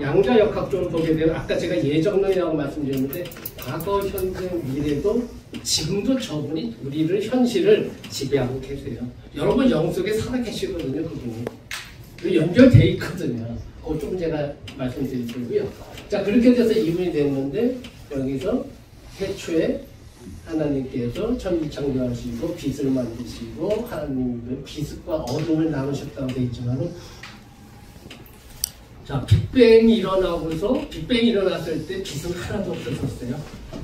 양자역학적으로 보게 되면 아까 제가 예정론이라고 말씀드렸는데 과거, 현재, 미래도 지금도 저분이 우리를 현실을 지배하고 계세요. 여러분 영속에 살아 계시거든요. 그분이 연결되어 있거든요. 그거 좀 제가 말씀드릴 거고요. 자, 그렇게 돼서 이분이 됐는데 여기서 태초에 하나님께서 천지 창조하시고 빛을 만드시고 하나님은 빛과 어둠을 나누셨다고 되어 있지만은, 자, 빅뱅이 일어나고서 빅뱅이 일어났을 때 빛은 하나도 없었어요.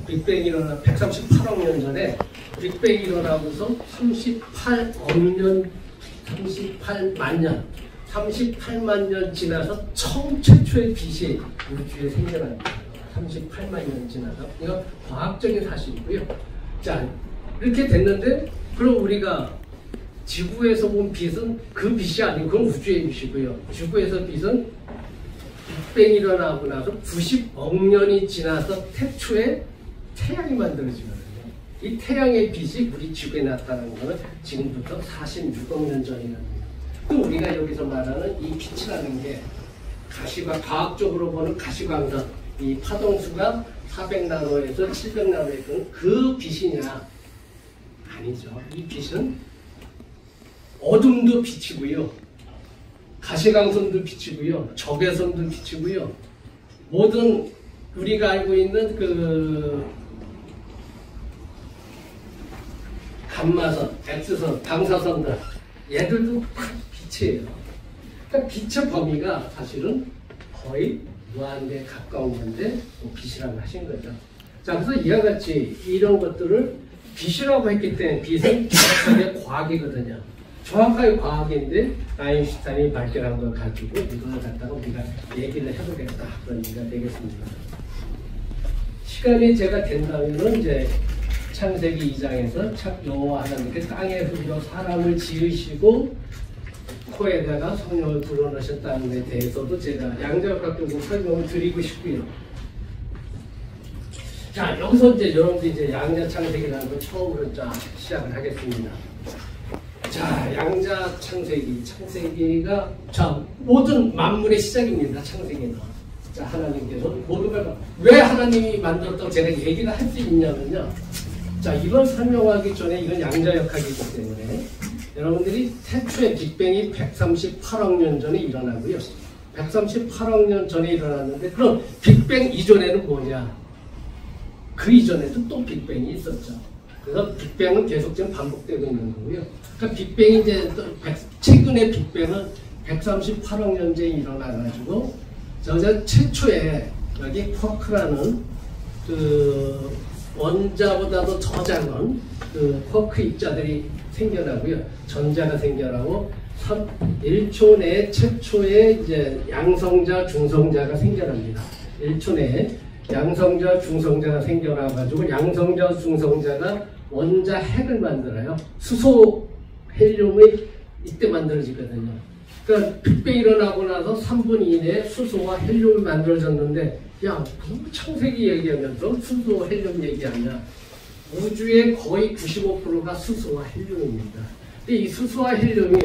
빅뱅이 일어나 138억 년 전에 빅뱅이 일어나고서 38만 년 지나서 처음 최초의 빛이 우주에 생겨납니다. 38만 년 지나서. 이건 과학적인 사실이고요. 자, 이렇게 됐는데 그럼 우리가 지구에서 본 빛은 그 빛이 아니고 그건 우주의 빛이고요. 지구에서 빛은 빅뱅이 일어나고 나서 90억 년이 지나서 태초에 태양이 만들어지거든요. 이 태양의 빛이 우리 지구에 나타나는 것은 지금부터 46억 년 전이랍니다. 또 우리가 여기서 말하는 이 빛이라는 게 과학적으로 보는 가시광선, 이 파동수가 400나노에서 700나노에 그 빛이냐? 아니죠. 이 빛은 어둠도 빛이고요, 가시광선도 빛이고요, 적외선도 빛이고요, 모든 우리가 알고 있는 그 감마선, X선, 방사선들, 얘들도 다 빛이에요. 그러니까 빛의 범위가 사실은 거의 무한대에 가까운 건데 빛이라고 하신 거죠. 자, 그래서 이와 같이 이런 것들을 빛이라고 했기 때문에 빛은 정확하게 과학이거든요. 정확하게 과학인데 아인슈타인이 발견한 걸 가지고 이걸 갖다가 우리가 얘기를 해보겠다, 그런 얘기가 되겠습니다. 시간이 제가 된다면은 이제 창세기 2장에서 여호와 하나님께서 땅에 흙으로 사람을 지으시고 코에다가 성령을 불어넣으셨다는 데 대해서도 제가 양자역학적으로 설명을 드리고 싶고요. 자, 여기서 이제 여러분들이 이제 양자창세기라는 걸 처음으로 시작을 하겠습니다. 자, 창세기가 자, 모든 만물의 시작입니다. 창세기는. 자, 하나님께서 모든 걸 왜 하나님이 만들었다고 제가 얘기를 할 수 있냐면요. 자, 이걸 설명하기 전에 이건 양자역학이기 때문에 여러분들이 태초에 빅뱅이 138억 년 전에 일어나고요. 138억 년 전에 일어났는데 그럼 빅뱅 이전에는 뭐냐? 그 이전에도 또 빅뱅이 있었죠. 그래서 빅뱅은 계속 지금 반복되고 있는 거고요. 그러니까 빅뱅이 이제 또 최근에 빅뱅은 138억 년 전에 일어나가지고 저 최초에 여기 쿼크라는 그 원자보다도 더 작은 그 쿼크 입자들이 생겨나고요. 전자가 생겨나고 1초 내에 최초의 이제 양성자, 중성자가 생겨납니다. 1초 내에 양성자, 중성자가 생겨나가지고 양성자, 중성자가 원자 핵을 만들어요. 수소 헬륨이 이때 만들어지거든요. 그러니까 빅뱅이 일어나고 나서 3분 이내에 수소와 헬륨이 만들어졌는데, 야, 무슨 창세기 얘기하면서 수소 헬륨 얘기하냐? 우주의 거의 95%가 수소와 헬륨입니다. 근데 이 수소와 헬륨이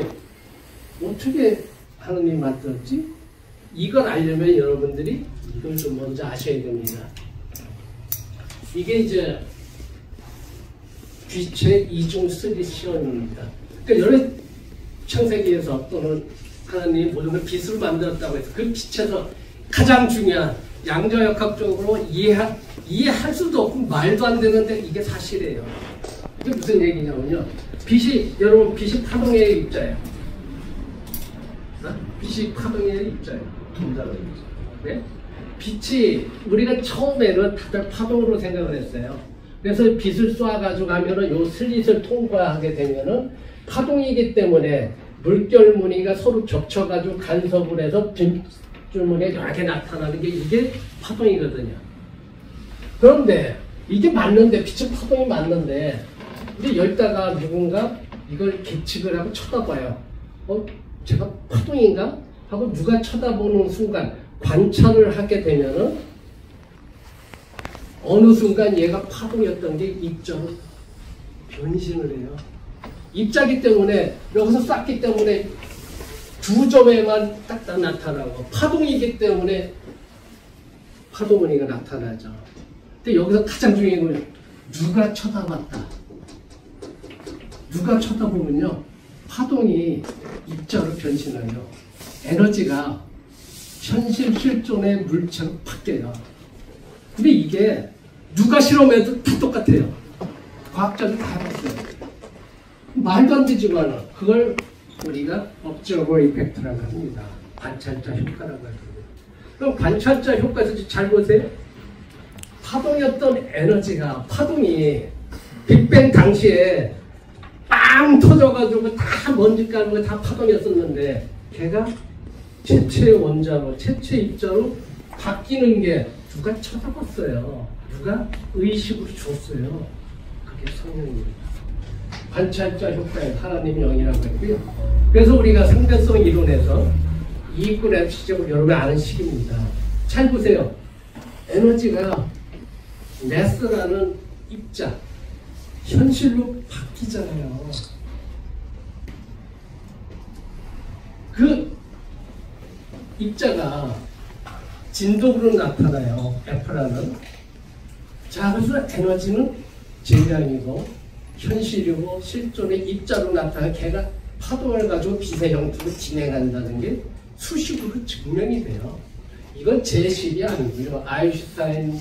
어떻게 하느님이 만들었지? 이걸 알려면 여러분들이 이걸 좀 먼저 아셔야 됩니다. 이게 이제 빛의 이중 쓰리시험입니다. 그러니까 여러 창세기에서 또는 하나님이 모든 걸 빛으로 만들었다고 해서 그 빛에서 가장 중요한 양자역학적으로 이해할 수도 없고 말도 안 되는데 이게 사실이에요. 이게 무슨 얘기냐면요. 여러분 빛이 파동의 입자예요. 빛이 파동의 입자예요. 네? 빛이 우리가 처음에는 다들 파동으로 생각을 했어요. 그래서 빛을 쏴가지고 가면은 요 슬릿을 통과하게 되면은 파동이기 때문에 물결 무늬가 서로 겹쳐가지고 간섭을 해서 빗줄무늬가 이렇게 나타나는 게 이게 파동이거든요. 그런데 이게 맞는데 빛의 파동이 맞는데 근데 여기다가 누군가 이걸 계측을 하고 쳐다봐요. 제가 파동인가? 하고 누가 쳐다보는 순간 관찰을 하게 되면은 어느 순간 얘가 파동이었던 게 입자로 변신을 해요. 입자기 때문에 여기서 쌌기 때문에 두 점에만 딱 나타나고 파동이기 때문에 파동무늬가 나타나죠. 근데 여기서 가장 중요한 건 누가 쳐다봤다. 누가 쳐다보면요. 파동이 입자로 변신하여 에너지가 현실 실존의 물체로 바뀌어요. 근데 이게 누가 실험해도 다 똑같아요. 과학자들 다 해봤어요. 말도 안 되지만 그걸 우리가 observer effect라고 합니다. 관찰자 효과라고 합니다. 그럼 관찰자 효과에서 잘 보세요. 파동이었던 에너지가 파동이 빅뱅 당시에 빵 터져가지고 다 먼지 까는 거 다 파동이었었는데 걔가 최초의 원자로 최초의 입자로 바뀌는 게 누가 쳐다봤어요. 누가 의식으로 줬어요. 그게 성령입니다. 관찰자 효과에 하나님 영이라고 했고요. 그래서 우리가 상대성 이론에서 이익분 FC적으로 여러분 아는 식입니다. 잘 보세요. 에너지가 매스라는 입자 현실로 바뀌잖아요. 그 입자가 진동으로 나타나요. F라는. 자, 그래서 에너지는 질량이고 현실이고 실존의 입자로 나타나 걔가 파동을 가지고 빛의 형태로 진행한다는 게 수식으로 증명이 돼요. 이건 제 식이 아니고요. 아인슈타인,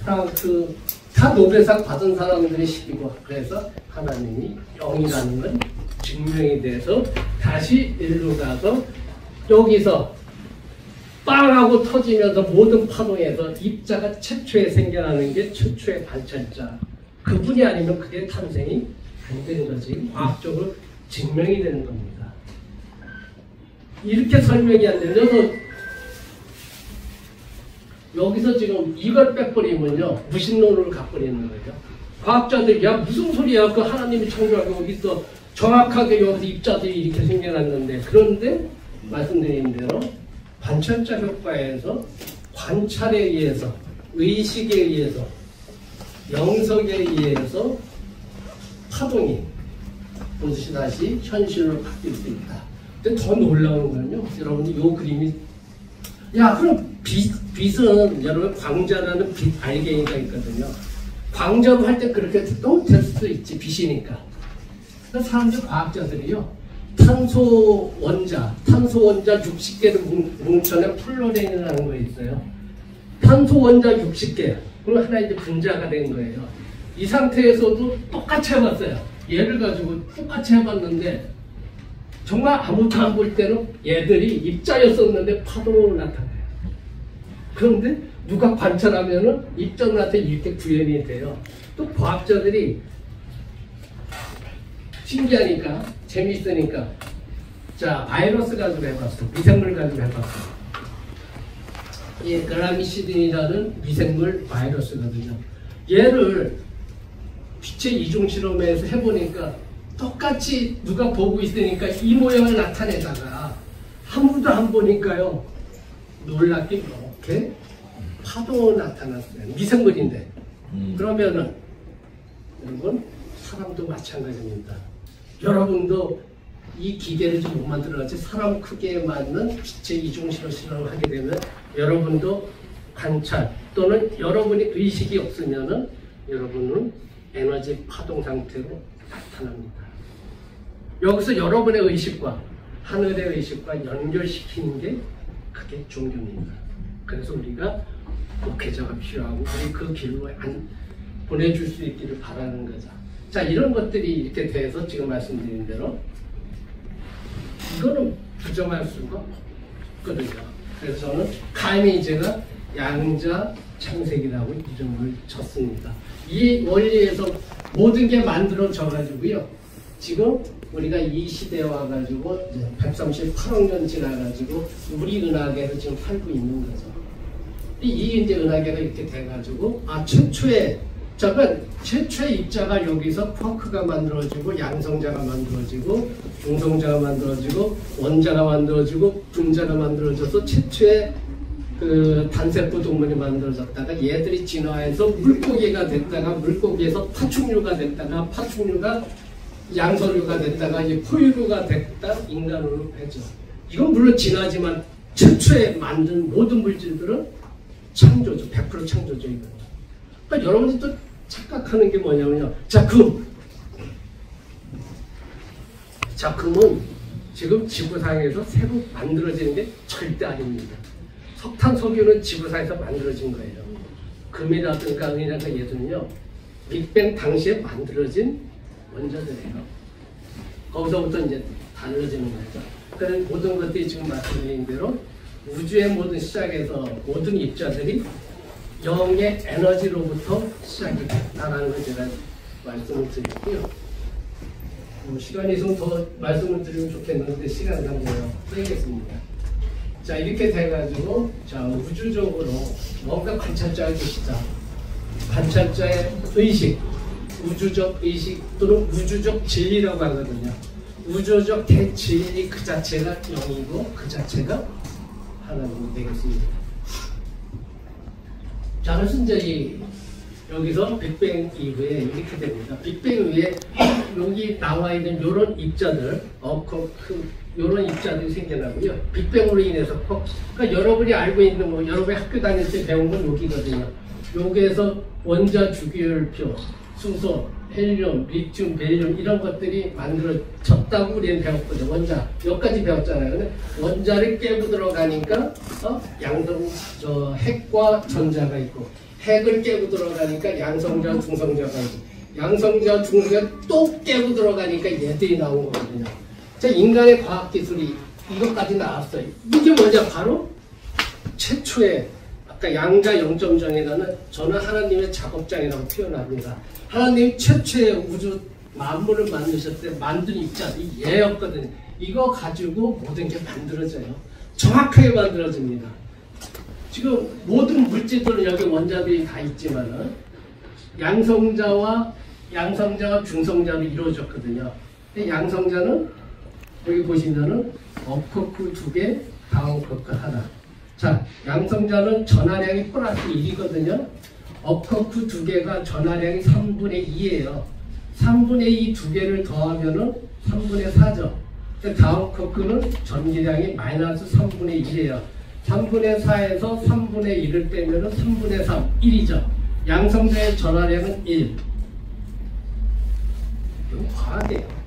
프랑크 다 노벨상 받은 사람들의 식이고 그래서 하나님이 영이라는 건 증명이 돼서 다시 일로 가서 여기서 빵하고 터지면서 모든 파동에서 입자가 최초에 생겨나는 게 최초의 관찰자. 그분이 아니면 그게 탄생이 안 되는 거지. 과학적으로 증명이 되는 겁니다. 이렇게 설명이 안 되면 여기서 지금 이걸 빼버리면요. 무신론을 갖버리는 거죠. 과학자들이 야 무슨 소리야. 그 하나님이 창조하고 여기 또 정확하게 여기서 입자들이 이렇게 생겨났는데 그런데 말씀드린 대로 관찰자 효과에서 관찰에 의해서 의식에 의해서 영석에 의해서 파동이 보듯이 다시 현실로 바뀔 수 있다. 근데 더 놀라운 건요. 여러분들 이 그림이 그럼 빛은 여러분 광자라는 빛 알갱이가 있거든요. 광자로 할 때 그렇게 또 될 수도 있지. 빛이니까. 그래서 사람들 과학자들이요. 탄소 원자 60개를 뭉쳐낸 플로렌이라는 거 있어요. 탄소 원자 60개. 그럼 하나 이제 분자가 된 거예요. 이 상태에서도 똑같이 해봤어요. 얘를 가지고 똑같이 해봤는데 정말 아무도 안 볼 때는 얘들이 입자였었는데 파동으로 나타나요. 그런데 누가 관찰하면은 입자들한테 이렇게 구현이 돼요. 또 과학자들이 신기하니까 재미있으니까 자 바이러스 가지고 해봤어. 미생물 가지고 해봤어. 이 그라미시딘이라는 미생물 바이러스거든요. 얘를 빛의 이중 실험에서 해보니까 똑같이 누가 보고 있으니까 이 모양을 나타내다가 아무도 안 보니까요. 놀랍게 이렇게 파동으로 나타났어요. 미생물인데. 그러면은 여러분 사람도 마찬가지입니다. 여러분도 이 기계를 좀 못 만들어가지 사람 크기에 맞는 빛의 이중 실험을 하게 되면 여러분도 관찰 또는 여러분이 의식이 없으면은 여러분은 에너지 파동 상태로 나타납니다. 여기서 여러분의 의식과 하늘의 의식과 연결시키는 게 그게 종교입니다. 그래서 우리가 목회자가 필요하고 우리 그 길로 보내줄 수 있기를 바라는 거죠. 자, 이런 것들이 이렇게 돼서 지금 말씀드린 대로 이거는 부정할 수가 없거든요. 그래서 저는 감히 제가 양자 창세기라고 이름을 쳤습니다. 이 원리에서 모든 게 만들어져 가지고요. 지금 우리가 이 시대에 와가지고 138억 년 지나가지고 우리 은하계를 지금 살고 있는 거죠. 이 이제 은하계가 이렇게 돼가지고 최초의 입자가 여기서 쿼크가 만들어지고 양성자가 만들어지고 중성자가 만들어지고 원자가 만들어지고 분자가 만들어져서 최초의 그 단세포 동물이 만들어졌다가 얘들이 진화해서 물고기가 됐다가 물고기에서 파충류가 됐다가 파충류가 양서류가 됐다가 이제 포유류가 됐다 인간으로 되죠. 이건 물론 진화지만 최초에 만든 모든 물질들은 창조죠. 100% 창조죠. 이거. 그러니까 여러분들이 또 착각하는 게 뭐냐면요. 금은 지금 지구상에서 새로 만들어지는 게 절대 아닙니다. 석탄, 석유는 지구상에서 만들어진 거예요. 금이라든가 은이라든가 얘들은요. 빅뱅 당시에 만들어진 원자들이에요. 거기서부터 이제 달라지는 거죠. 그래서 모든 것들이 지금 말씀드린 대로 우주의 모든 시작에서 모든 입자들이 영의 에너지로부터 시작이 됐다라는 걸 제가 말씀을 드렸고요. 시간이 있으면 더 말씀을 드리면 좋겠는데 시간상 제가 빼겠습니다. 자, 이렇게 돼가지고 자, 우주적으로 뭔가 관찰자가 계시다. 관찰자의 의식, 우주적 의식 또는 우주적 진리라고 하거든요. 우주적 대진리 그 자체가 영이고 그 자체가 하나님이 되겠습니다. 자, 그래서 이제 여기서 빅뱅 이후에 이렇게 됩니다. 빅뱅 이후에 여기 나와 있는 이런 입자들, 이런 입자들이 생겨나고요. 빅뱅으로 인해서 그러니까 여러분이 알고 있는 거, 여러분이 학교 다닐 때 배운 건 여기거든요. 여기에서 원자 주기율표, 수소, 헬륨, 리튬, 벨륨 이런 것들이 만들어졌다고 우리는 배웠거든요. 원자 여기까지 배웠잖아요. 근데 원자를 깨고 들어가니까 핵과 전자가 있고 핵을 깨고 들어가니까 양성자, 중성자가 있고 양성자, 중성자 또 깨고 들어가니까 얘들이 나온 거거든요. 자, 인간의 과학기술이 이것까지 나왔어요. 이게 뭐냐? 바로 최초의 아까 양자 0.0이라는 저는 하나님의 작업장이라고 표현합니다. 하나님 최초의 우주 만물을 만드셨을 때 만든 입자들이 얘였거든요. 이거 가지고 모든 게 만들어져요. 정확하게 만들어집니다. 지금 모든 물질들은 여기 원자들이 다 있지만은 양성자와 중성자로 이루어졌거든요. 양성자는 여기 보시면은 업커크 2개, 다운커크 하나. 자, 양성자는 전하량이 플러스 1이거든요. 업커크 2개가 전하량이 3분의 2예요. 3분의 2 2개를 더하면은 3분의 4죠. 다운커크는 전기량이 마이너스 3분의 1이에요. 3분의 4에서 3분의 1을 빼면은 3분의 3, 1이죠. 양성자의 전하량은 1. 이건 과학이에요.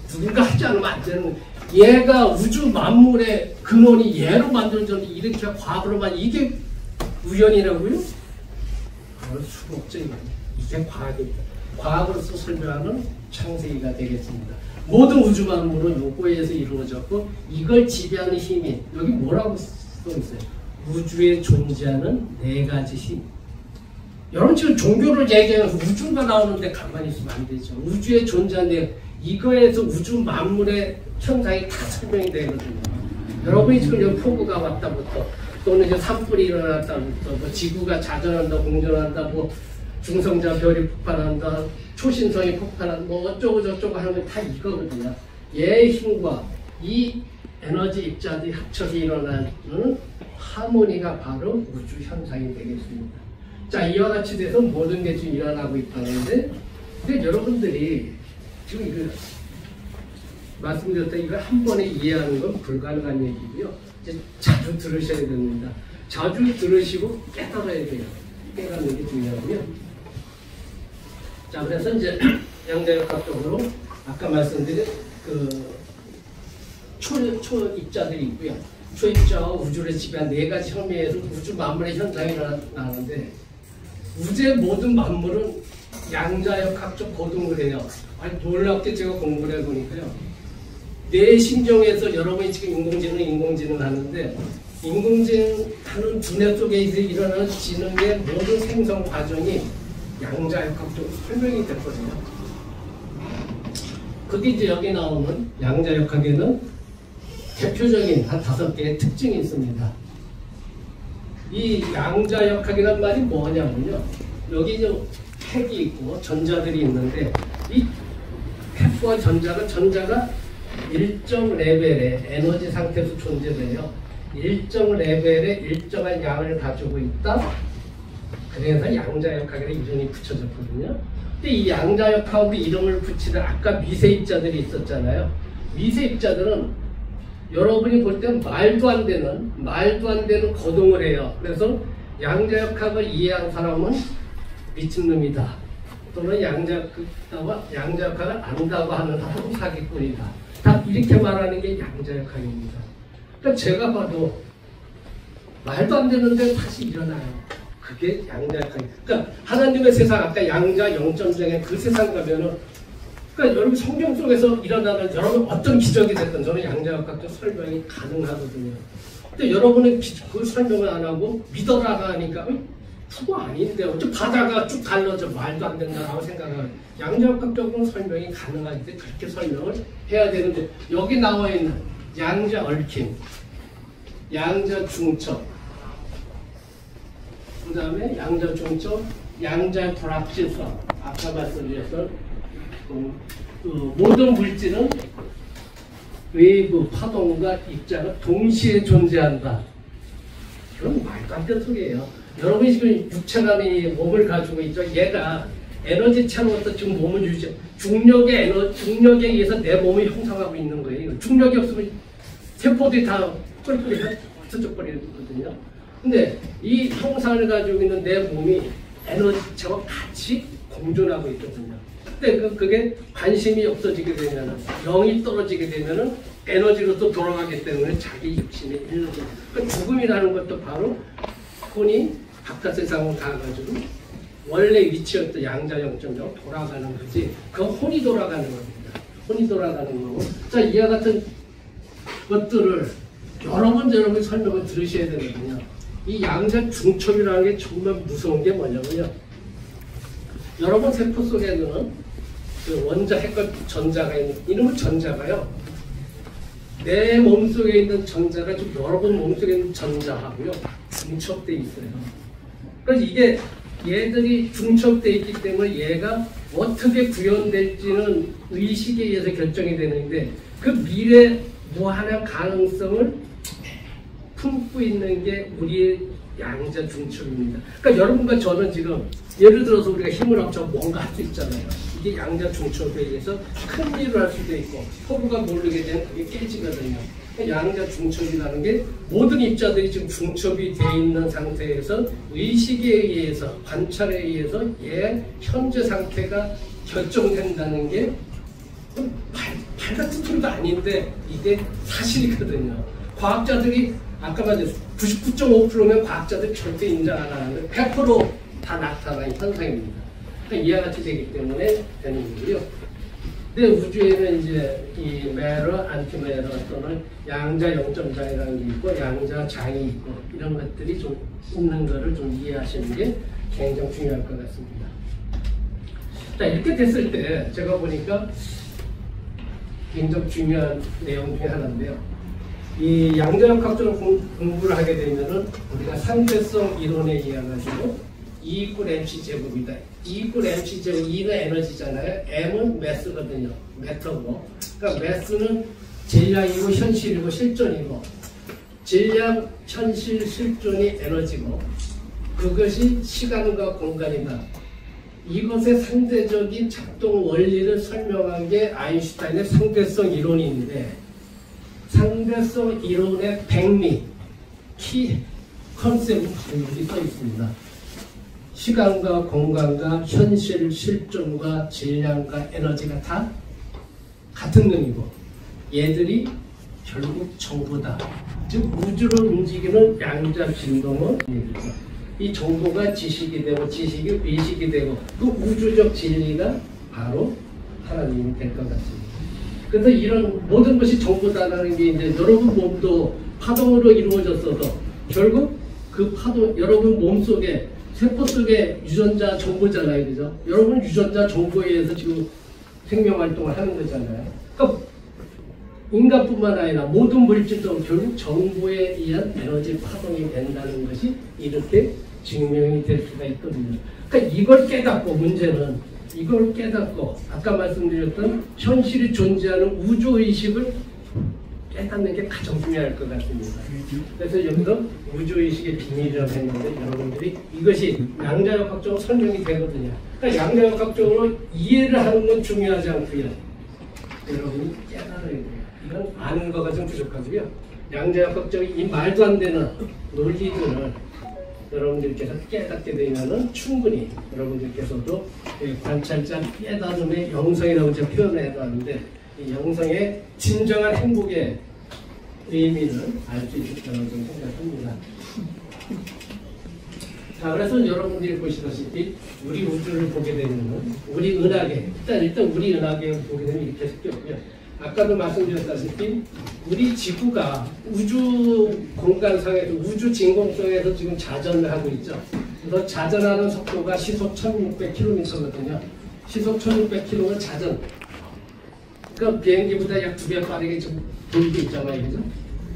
누군가 하지 않으면 안 되는, 얘가 우주 만물의 근원이 얘로 만들어졌는데 이렇게 과학으로만 이게 우연이라고요? 그럴 수가 없죠. 이게 과학입니다. 과학으로서 설명하는 창세기가 되겠습니다. 모든 우주 만물은 요거에서 이루어졌고 이걸 지배하는 힘이 여기 뭐라고 써있어요? 우주에 존재하는 4가지 힘. 여러분 지금 종교를 얘기하면서 우주가 나오는데 가만히 있으면 안 되죠. 우주에 존재하는 이거에서 우주 만물의 현상이 다 설명이 되거든요. 여러분이 지금 여기 폭우가 왔다부터 또는 이제 산불이 일어났다부터 뭐 지구가 자전한다 공전한다 뭐 중성자 별이 폭발한다 초신성이 폭발한다 뭐 어쩌고 저쩌고 하는 게 다 이거거든요. 얘의 힘과 이 에너지 입자들이 합쳐서 일어나는 하모니가 바로 우주 현상이 되겠습니다. 자, 이와 같이 돼서 모든 게 지금 일어나고 있다는데 근데 여러분들이 지금 이거 말씀드렸다 이거 한 번에 이해하는 건 불가능한 얘기고요. 이제 자주 들으셔야 됩니다. 자주 들으시고 깨달아야 돼요. 깨닫는 게 중요하고요. 자, 그래서 이제 양자역학적으로 아까 말씀드린 초입자들이 있고요. 초입자와 우주를 지배한 네 가지 혐의에서 우주 만물의 현상이 나는데 우주의 모든 만물은 양자역학적 고등을 해요. 아니 놀랍게 제가 공부를 해보니까요. 내 심정에서 여러분이 지금 인공지능 하는데 인공지능 하는 두뇌 속에 일어나는 지능의 모든 생성 과정이 양자역학적으로 설명이 됐거든요. 그게 이제 여기 나오는 양자역학에는 대표적인 한 5개의 특징이 있습니다. 이 양자역학이란 말이 뭐냐면요. 여기 이제 핵이 있고 전자들이 있는데 이 핵과 전자가 일정 레벨의 에너지 상태에서 존재돼요. 일정 레벨의 일정한 양을 가지고 있다. 그래서 양자역학이라는 이름이 붙여졌거든요. 근데 이 양자역학으로 이름을 붙이는 아까 미세입자들이 있었잖아요. 미세입자들은 여러분이 볼 때 말도 안 되는 거동을 해요. 그래서 양자역학을 이해한 사람은 미친놈이다. 또는 양자역학을 안다고 하는 사람은 사기꾼이다. 다 이렇게 말하는 게 양자역학입니다. 그러니까 제가 봐도 말도 안 되는데 다시 일어나요. 그게 양자역학이에요. 그러니까 하나님의 세상, 아까 양자 0.0의 그 세상 가면은 그러니까 여러분 성경 속에서 일어나는 여러분 어떤 기적이 됐든 저는 양자역학적 설명이 가능하거든요. 근데 여러분은 그 설명을 안 하고 믿어라가 하니까 그거 아닌데 어째 바다가 쭉 갈라져 말도 안 된다라고 생각하면 양자역학적으로 설명이 가능할 때 그렇게 설명을 해야 되는데 여기 나와 있는 양자 얽힘, 양자 중첩, 그 다음에 양자 중첩, 양자 불합질성 아까 말씀드렸던 모든 물질은 웨이브, 파동과 입자가 동시에 존재한다. 그건 말도 안 되는 소리예요. 여러분이 지금 육체라는 몸을 가지고 있죠. 얘가 에너지차로부터 지금 몸을 유지, 중력에 의해서 내 몸을 형성하고 있는 거예요. 중력이 없으면 세포들이 다 뿔뿔이 없어져 버리거든요. 근데 이 형상을 가지고 있는 내 몸이 에너지차와 같이 공존하고 있거든요. 근데 그게 관심이 없어지게 되면, 영이 떨어지게 되면 에너지로 또 돌아가기 때문에 자기 욕심이 일어나요. 그러니까 죽음이라는 것도 바로 혼이 바깥 세상으로 가가지고 원래 위치였던 양자 0.0 돌아가는 거지. 그 혼이 돌아가는 겁니다. 혼이 돌아가는 거고. 자, 이와 같은 것들을 여러 번 설명을 들으셔야 되거든요. 이 양자 중첩이라는 게 정말 무서운 게 뭐냐면요. 여러분 세포 속에는 그 원자 핵과 전자가 있는, 이름은 전자가요. 내 몸속에 있는 전자가 좀 여러분 몸속에 있는 전자하고요. 중첩돼 있어요. 그래서 이게 얘들이 중첩돼 있기 때문에 얘가 어떻게 구현될지는 의식에 의해서 결정이 되는데 그 미래 무한한 가능성을 품고 있는 게 우리의 양자 중첩입니다. 그러니까 여러분과 저는 지금 예를 들어서 우리가 힘을 합쳐 뭔가 할 수 있잖아요. 이게 양자 중첩에 의해서 큰 일을 할 수도 있고 서로가 모르게 되면 그게 깨지거든요. 양자 중첩이라는 게 모든 입자들이 지금 중첩이 되어 있는 상태에서 의식에 의해서 관찰에 의해서 얘 현재 상태가 결정된다는 게 발 같은 소리도 아닌데 이게 사실이거든요. 과학자들이 아까 말했죠. 99.5%면 과학자들이 절대 인정 안 하는데 100% 다 나타나는 현상입니다. 그러니까 이와 같이 되기 때문에 되는 거고요. 근데 우주에는 이제 이 매러, 안티매러 또는 양자 0.0이라는 게 있고 양자 장이 있고 이런 것들이 좀 있는 거를 좀 이해하시는 게 굉장히 중요할 것 같습니다. 자, 이렇게 됐을 때 제가 보니까 굉장히 중요한 내용 중에 하나인데요. 이 양자역학적으로 공부를 하게 되면은 우리가 상대성 이론에 의해 가지고 E 이퀄 MC 제곱이다. E 이퀄 MC 제곱, E는 에너지잖아요. M은 매스거든요. 매터고. 그러니까 매스는 질량이고 현실이고 실존이고, 질량, 현실, 실존이 에너지고, 그것이 시간과 공간이다. 이것의 상대적인 작동 원리를 설명한 게 아인슈타인의 상대성 이론인데, 상대성 이론의 백미, 키 컨셉은 바로 여기 써 있습니다. 시간과 공간과 현실, 실존과 질량과 에너지가 다 같은 놈이고 얘들이 결국 정보다. 즉 우주를 움직이는 양자 진동은 이 정보가 지식이 되고 지식이 의식이 되고 그 우주적 진리가 바로 하나님이 될 것 같습니다. 그래서 이런 모든 것이 정보다라는 게 이제 여러분 몸도 파동으로 이루어졌어도 결국 그 파동 여러분 몸 속에 세포 속에 유전자 정보잖아요, 그죠? 여러분 유전자 정보에 의해서 지금 생명 활동을 하는 거잖아요. 그러니까 인간뿐만 아니라 모든 물질도 결국 정보에 의한 에너지 파동이 된다는 것이 이렇게 증명이 될 수가 있거든요. 그러니까 이걸 깨닫고 문제는 이걸 깨닫고 아까 말씀드렸던 현실이 존재하는 우주의식을 깨닫는 게 가장 중요할 것 같습니다. 그래서 여기서 우주의식의 비밀이라고 했는데 여러분들이 이것이 양자역학적으로 설명이 되거든요. 그러니까 양자역학적으로 이해를 하는 건 중요하지 않고요. 여러분이 깨달아야 돼요. 이건 아는 거가 좀 부족하고요. 양자역학적인 이 말도 안 되는 논리들을 여러분들께서 깨닫게 되면은 충분히 여러분들께서도 관찰자 깨달음의 영성이라고 제가 표현해 놨는데 이 영성의 진정한 행복의 의미를 알 수 있을 거라고 생각합니다. 자, 그래서 여러분들이 보시다시피 우리 우주를 보게 되면 우리 은하계 일단 우리 은하계 보게 되면 이렇게 생겼고요. 아까도 말씀드렸다시피 우리 지구가 우주 공간상에서 우주 진공성에서 지금 자전을 하고 있죠. 그래서 자전하는 속도가 시속 1600km거든요. 시속 1600km는 자전. 그러니까 비행기보다 약 2배 빠르게 지금 돌고 있잖아요, 그죠?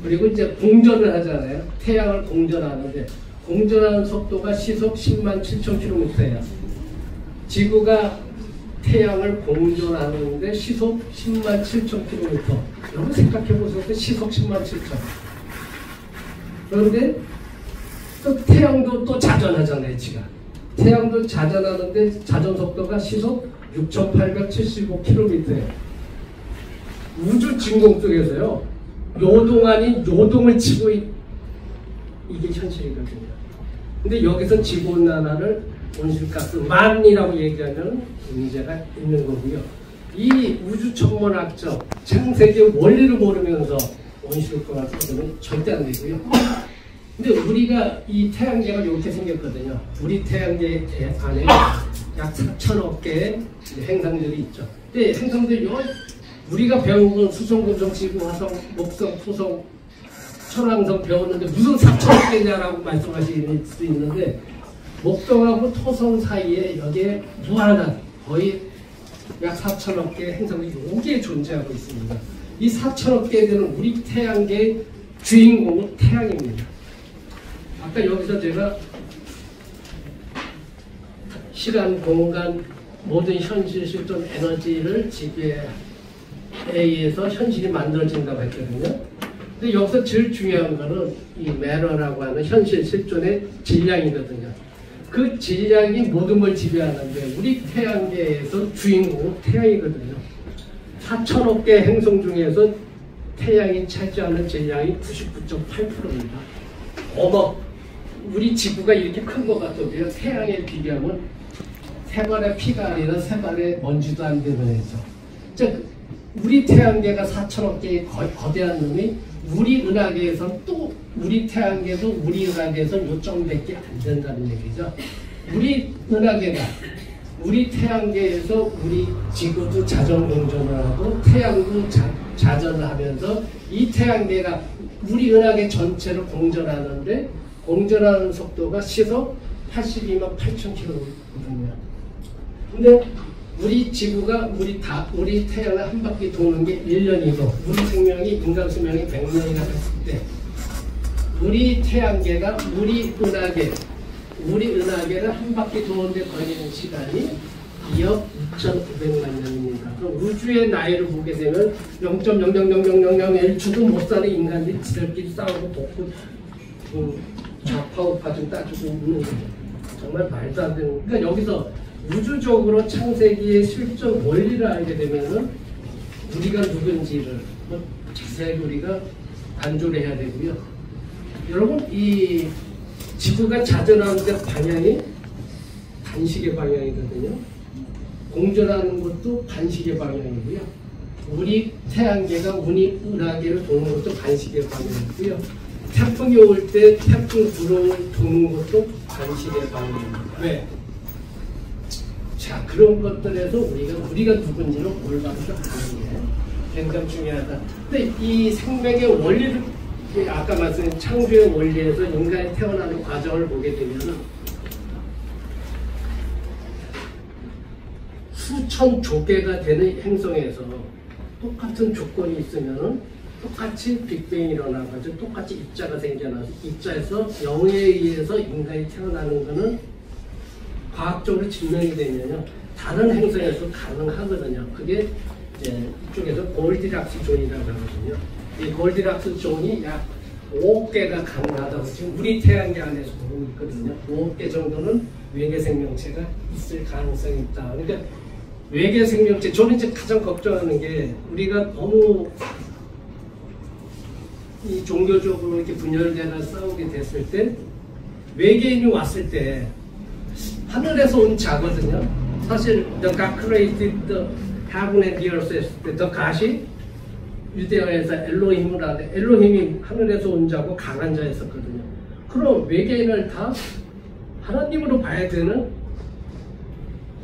그리고 이제 공전을 하잖아요. 태양을 공전하는데 공전하는 속도가 시속 107,000km예요. 지구가 태양을 공전하는데 시속 107,000km. 여러분 생각해 보세요. 시속 107,000. 그런데 또 태양도 또 자전하잖아요, 지가. 태양도 자전하는데 자전 속도가 시속 6,875km예요. 우주 진공 속에서요. 요동 아닌 요동을 치고 이게 현실이거든요. 근데 여기서 지구온난화를 온실가스 만이라고 얘기하면 문제가 있는 거고요. 이 우주 천문학적 창세기 원리를 모르면서 온실가스는 절대 안 되고요. 근데 우리가 이 태양계가 이렇게 생겼거든요. 우리 태양계 안에 약 4천억 개의 행성들이 있죠. 근데 행성들이 우리가 배운 건 수성, 금성, 지구, 화성, 목성, 토성, 천왕성 배웠는데 무슨 4천억 개냐라고 말씀하실 수 있는데 목성하고 토성 사이에 여기에 무한한 거의 약 4천억 개의 행성이 여기에 존재하고 있습니다. 이 4천억 개 되는 우리 태양계의 주인공은 태양입니다. 아까 여기서 제가 시간, 공간, 모든 현실, 실존, 에너지를 지배에 의해서 현실이 만들어진다고 했거든요. 근데 여기서 제일 중요한 거는 이 매너라고 하는 현실, 실존의 질량이거든요. 그 질량이 모든 걸 지배하는데 우리 태양계에서 주인공은 태양이거든요. 4천억 개 행성 중에서 태양이 차지하는 질량이 99.8%입니다. 우리 지구가 이렇게 큰 것 같아도요. 태양에 비교하면 세 발의 피가 아니라 세 발의 먼지도 안 되는 해서. 즉 우리 태양계가 4천억 개의 거대한 놈이 우리 은하계에서 또 우리 태양계도 우리 은하계에서 요점밖에 안 된다는 얘기죠. 우리 은하계가 우리 태양계에서 우리 지구도 자전 공전을 하고 태양도 자전을 하면서 이 태양계가 우리 은하계 전체를 공전하는데 공전하는 속도가 시속 82만 8,000km거든요. 근데 우리 지구가 우리 태양을 한 바퀴 도는 게 1년이고 우리 생명이 인간 수명이 100년이나 됐을 때 우리 태양계가 우리 은하계를 한 바퀴 도는데 걸리는 시간이 2억 2,900만 년입니다. 그럼 우주의 나이를 보게 되면 0.0000001초도 못 사는 인간들이 지들끼리 싸우고 복구 좌파우파 좀 따지고 있는 거죠. 정말 말도 안 되는. 그러니까 여기서 우주적으로 창세기의 실존 원리를 알게 되면은 우리가 누군지를 자세하게 우리가 안조를 해야 되고요. 여러분 이 지구가 자전하는데 방향이 반시계 방향이거든요. 공전하는 것도 반시계 방향이고요. 우리 태양계가 우리 은하계를 도는 것도 반시계 방향이고요. 태풍이 올 때 태풍 구름을 도는 것도 반시계 방향입니다. 왜? 자, 그런 것들에서 우리가 누군지는 올바로 아는 게 굉장히 중요하다. 근데 이 생명의 원리를 아까 말씀드린 창조의 원리에서 인간이 태어나는 과정을 보게 되면 수천 조개가 되는 행성에서 똑같은 조건이 있으면 똑같이 빅뱅이 일어나가지고 똑같이 입자가 생겨나서 입자에서 영에 의해서 인간이 태어나는 것은 과학적으로 증명이 되면요 다른 행성에서 가능하거든요. 그게 이제 이쪽에서 골디락스 존이라고 하거든요. 이 골디락스 존이 약 5억 개가 가능하다고 지금 우리 태양계 안에서 보고 있거든요. 5억 개 정도는 외계 생명체가 있을 가능성이 있다. 그러니까 외계 생명체, 저는 이제 가장 걱정하는 게 우리가 너무 이 종교적으로 이렇게 분열되나 싸우게 됐을 때 외계인이 왔을 때 하늘에서 온 자거든요. 사실 The God created the heaven and the earth 했을 때 The God이 유대어에서 엘로힘을 하는데 엘로힘이 하늘에서 온 자고 강한 자였었거든요. 그럼 외계인을 다 하나님으로 봐야 되는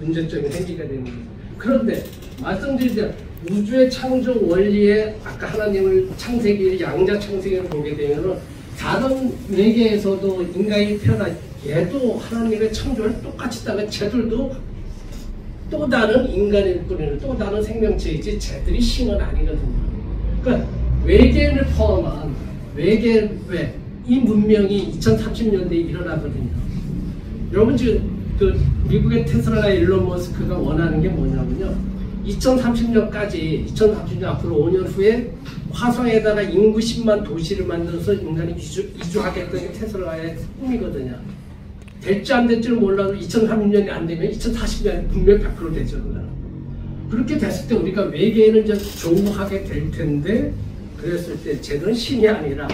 문제점이 생기게 되는 거예요. 그런데 말씀드린 우주의 창조 원리에 아까 하나님을 창세기를 양자 창세기를 보게 되면 다른 외계에서도 인간이 태어나 얘도 하나님의 창조를 똑같이 따면 쟤들도 또 다른 인간일 뿐이고 또 다른 생명체이지 쟤들이 신은 아니거든요. 그러니까 외계인을 포함한 외계 이 문명이 2030년대에 일어나거든요. 여러분 지금 그 미국의 테슬라 일론 머스크가 원하는 게 뭐냐면요. 2030년까지 2030년 앞으로 5년 후에 화성에다가 인구 10만 도시를 만들어서 인간이 이주하겠다는 게 테슬라의 꿈이거든요. 될지 안 될지는 몰라도 2030년이 안 되면 2040년에 분명히 100% 되죠. 그렇게 됐을 때 우리가 외계인을 이제 조우하게 될 텐데 그랬을 때 쟤들은 신이 아니라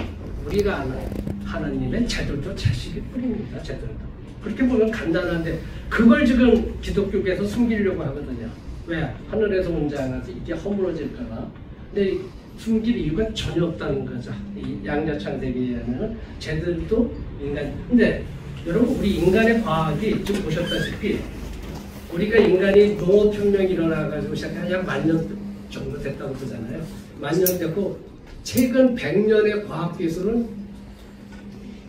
우리가 아는 하나님의 쟤들도 자식일 뿐입니다. 쟤들도. 그렇게 보면 간단한데 그걸 지금 기독교계에서 숨기려고 하거든요. 왜? 하늘에서 온 자라서 이게 허물어질까봐. 근데 숨길 이유가 전혀 없다는 거죠. 이 양자창세기에는 쟤들도 인간. 근데 여러분 우리 인간의 과학이 지금 보셨다시피 우리가 인간이 농업혁명이 일어나가지고 시작한 약 1000년 정도 됐다고 그러잖아요. 1000년 됐고 최근 100년의 과학기술은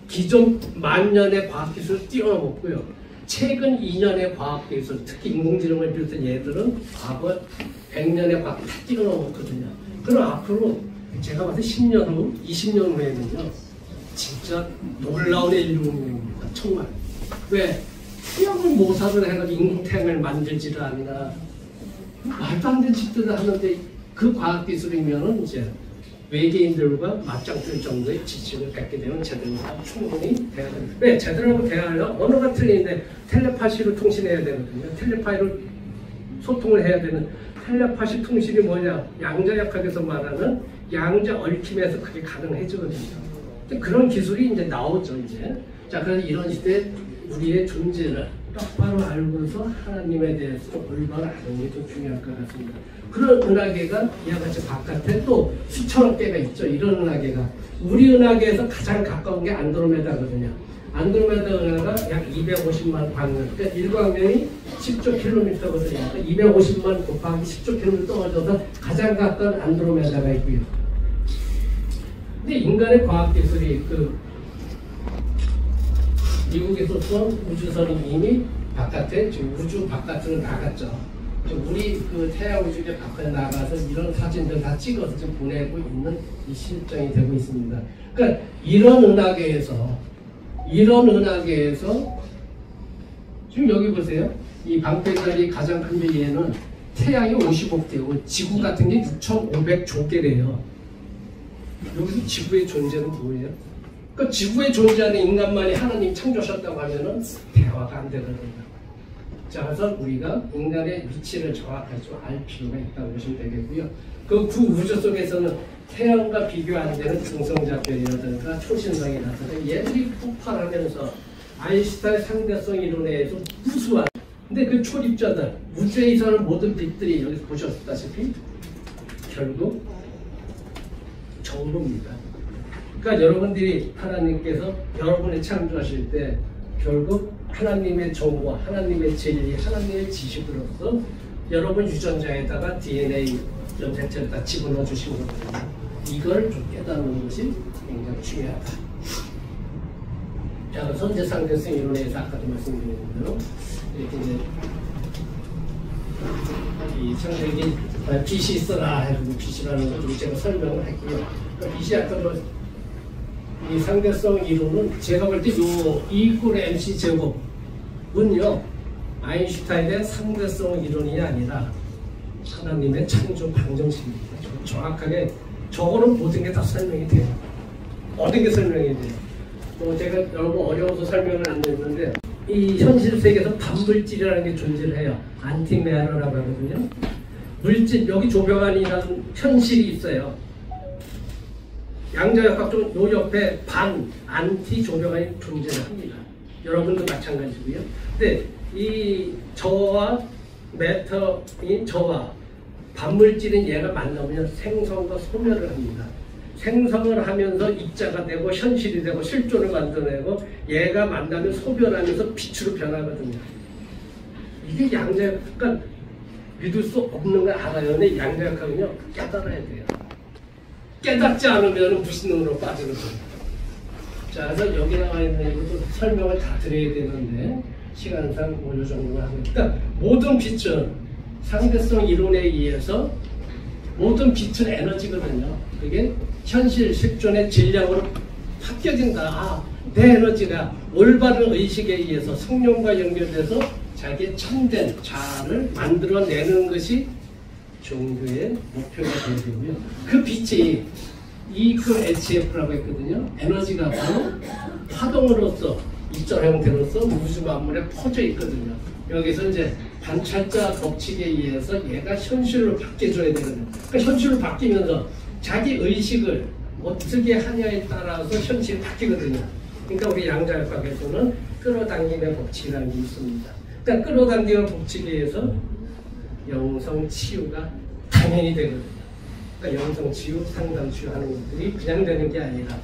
기존 10,000년의 과학기술을 뛰어넘었고요. 최근 2년의 과학기술, 특히 인공지능을 비롯한 얘들은 과거 100년의 과학을 다 뛰어넘었거든요. 그럼 앞으로 제가 봐서 10년 후, 20년 후에는요. 진짜 놀라운 인류문명입니다. 정말. 왜? 태양을 모사를 해가지고 인공태양을 만들지를 않나. 말도 안 되는 짓들을 하는데 그 과학기술이면은 이제 외계인들과 맞짱 뜰 정도의 지식을 갖게 되면 쟤들과 충분히 대화를 됩니다. 왜? 쟤들하고 대화하려면 언어가 틀리는데 텔레파시로 통신해야 되거든요. 텔레파시로 소통을 해야 되는 텔레파시 통신이 뭐냐? 양자역학에서 말하는 양자 얽힘에서 그게 가능해지거든요. 그런 기술이 이제 나오죠, 이제. 자, 그래서 이런 시대에 우리의 존재를 똑바로 알고서 하나님에 대해서 올바로 아는 게 좀 중요할 것 같습니다. 그런 은하계가 이와 같이 바깥에 또 수천억 개가 있죠. 이런 은하계가. 우리 은하계에서 가장 가까운 게 안드로메다거든요. 안드로메다 은하가 약 250만 광년. 그러니까 일광년이 10조 킬로미터거든요. 그러니까 250만 곱하기 10조 킬로미터 떨어져서 가장 가까운 안드로메다가 있고요. 근데 인간의 과학기술이 미국에서 쏜 우주선이 이미 바깥에, 지금 우주 바깥으로 나갔죠. 우리 그 태양 우주계 바깥에 나가서 이런 사진들 다 찍어서 지금 보내고 있는 이 실정이 되고 있습니다. 그러니까 이런 은하계에서 지금 여기 보세요. 이 방패자리 가장 큰 게 얘는 태양이 55개고 지구 같은 게 6,500조개래요. 여기서 지구의 존재는 뭐예요? 그 지구에 존재하는 인간만이 하나님 창조하셨다고 하면은 대화가 안 되거든요. 자, 그래서 우리가 인간의 위치를 정확하게 좀 알 필요가 있다고 보시면 되겠고요. 그 우주 속에서는 태양과 비교 안 되는 중성자별이라든가 초신성이라든가 얘들이 폭발하면서 아인슈타인 상대성 이론에서 우수한 근데 그 초립자들, 우주에 있어는 모든 빛들이 여기서 보셨다시피 결국 정보입니다. 그러니까 여러분들이 하나님께서 여러분을 창조하실 때 결국 하나님의 정보와 하나님의 진리, 하나님의 지식으로서 여러분 유전자에다가 DNA 염색체를 다 집어넣어 주신 거거든요. 이걸 좀 깨닫는 것이 굉장히 중요하다. 자, 그래서 이제 상대성 이론에 대해서 아까도 말씀드린 대로 이렇게 이제 이 상대적인 빛이 있어라 해가지고 빛이라는 것을 제가 설명을 했고요. 그러니까 빛이 아까 이 상대성 이론은 제가 볼 때 요 E = MC 제곱은요 아인슈타인의 상대성 이론이 아니라 하나님의 창조 방정식입니다. 정확하게 저거는 모든 게 다 설명이 돼요. 모든 게 설명이 돼요. 제가 여러분 어려워서 설명을 안 드렸는데 이 현실 세계에서 반물질이라는 게 존재를 해요. 안티매터라고 하거든요. 물질, 여기 조병안이라는 현실이 있어요. 양자역학적 요 옆에 반, 안티 조병안이 존재를 합니다. 여러분도 마찬가지고요. 근데 이 저와 매터인 저와 반물질인 얘가 만나면 생성과 소멸을 합니다. 생성을 하면서 입자가 되고 현실이 되고 실존을 만들어내고 얘가 만나면 소변하면서 빛으로 변하거든요. 이게 양자역, 그러니까 믿을 수 없는 걸 알아요. 근데 양자역학은요 깨달아야 돼요. 깨닫지 않으면 무신론으로 빠지는 거예요. 자, 그래서 여기 나와 있는 이것도 설명을 다 드려야 되는데 시간상 요 정도만 하고, 그러니까 모든 빛은 상대성 이론에 의해서 모든 빛은 에너지거든요. 그게 현실 실존의 질량으로 바뀌어진다. 아, 내 에너지가 올바른 의식에 의해서 성령과 연결돼서 자기의 참된 자아를 만들어내는 것이 종교의 목표가 되고요. 그 빛이 E=HF라고 했거든요. 에너지가 바로 파동으로서 입자 형태로서 우주 만물에 퍼져 있거든요. 여기서 이제 관찰자 법칙에 의해서 얘가 현실로 바뀌어줘야 되거든요. 그러니까 현실로 바뀌면서 자기 의식을 어떻게 하냐에 따라서 현실이 바뀌거든요. 그러니까 우리 양자역학에서는 끌어당김의 법칙이라는 게 있습니다. 그러니까 끌어당김의 법칙에 의해서 영성 치유가 당연히 되거든요. 그러니까 영성 치유, 상담 치유 하는 것들이 그냥 되는 게 아니라,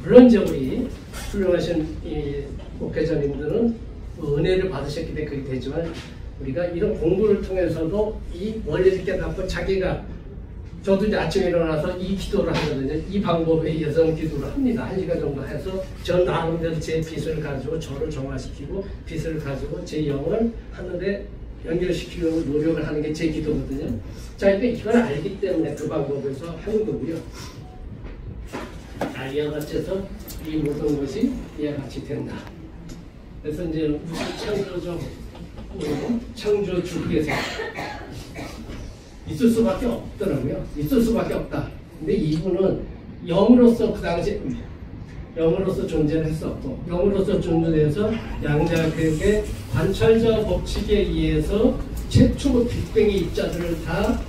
물론 이제 우리 훌륭하신 이 목회자님들은 은혜를 받으셨기 때문에 그게 되지만, 우리가 이런 공부를 통해서도 이 원리를 깨닫고 자기가, 저도 이제 아침에 일어나서 이 기도를 하거든요. 이 방법에 의해서는 기도를 합니다. 1시간 정도 해서 저 나름대로 제 빛을 가지고 저를 정화시키고 빛을 가지고 제 영을 하는데 연결시키려고 노력을 하는 게 제 기도거든요. 자, 그러니까 이걸 알기 때문에 그 방법에서 하는 거고요. 이와 같이 해서 이 모든 것이 이와 같이 된다. 그래서 이제 우주 창조적 창조 주기에서 있을 수밖에 없더라고요. 있을 수밖에 없다. 근데 이분은 영으로서 그 당시 영으로서 존재를 했었고, 영으로서 존재해서 양자역학의 관찰자 법칙에 의해서 최초 빅뱅의 입자들을 다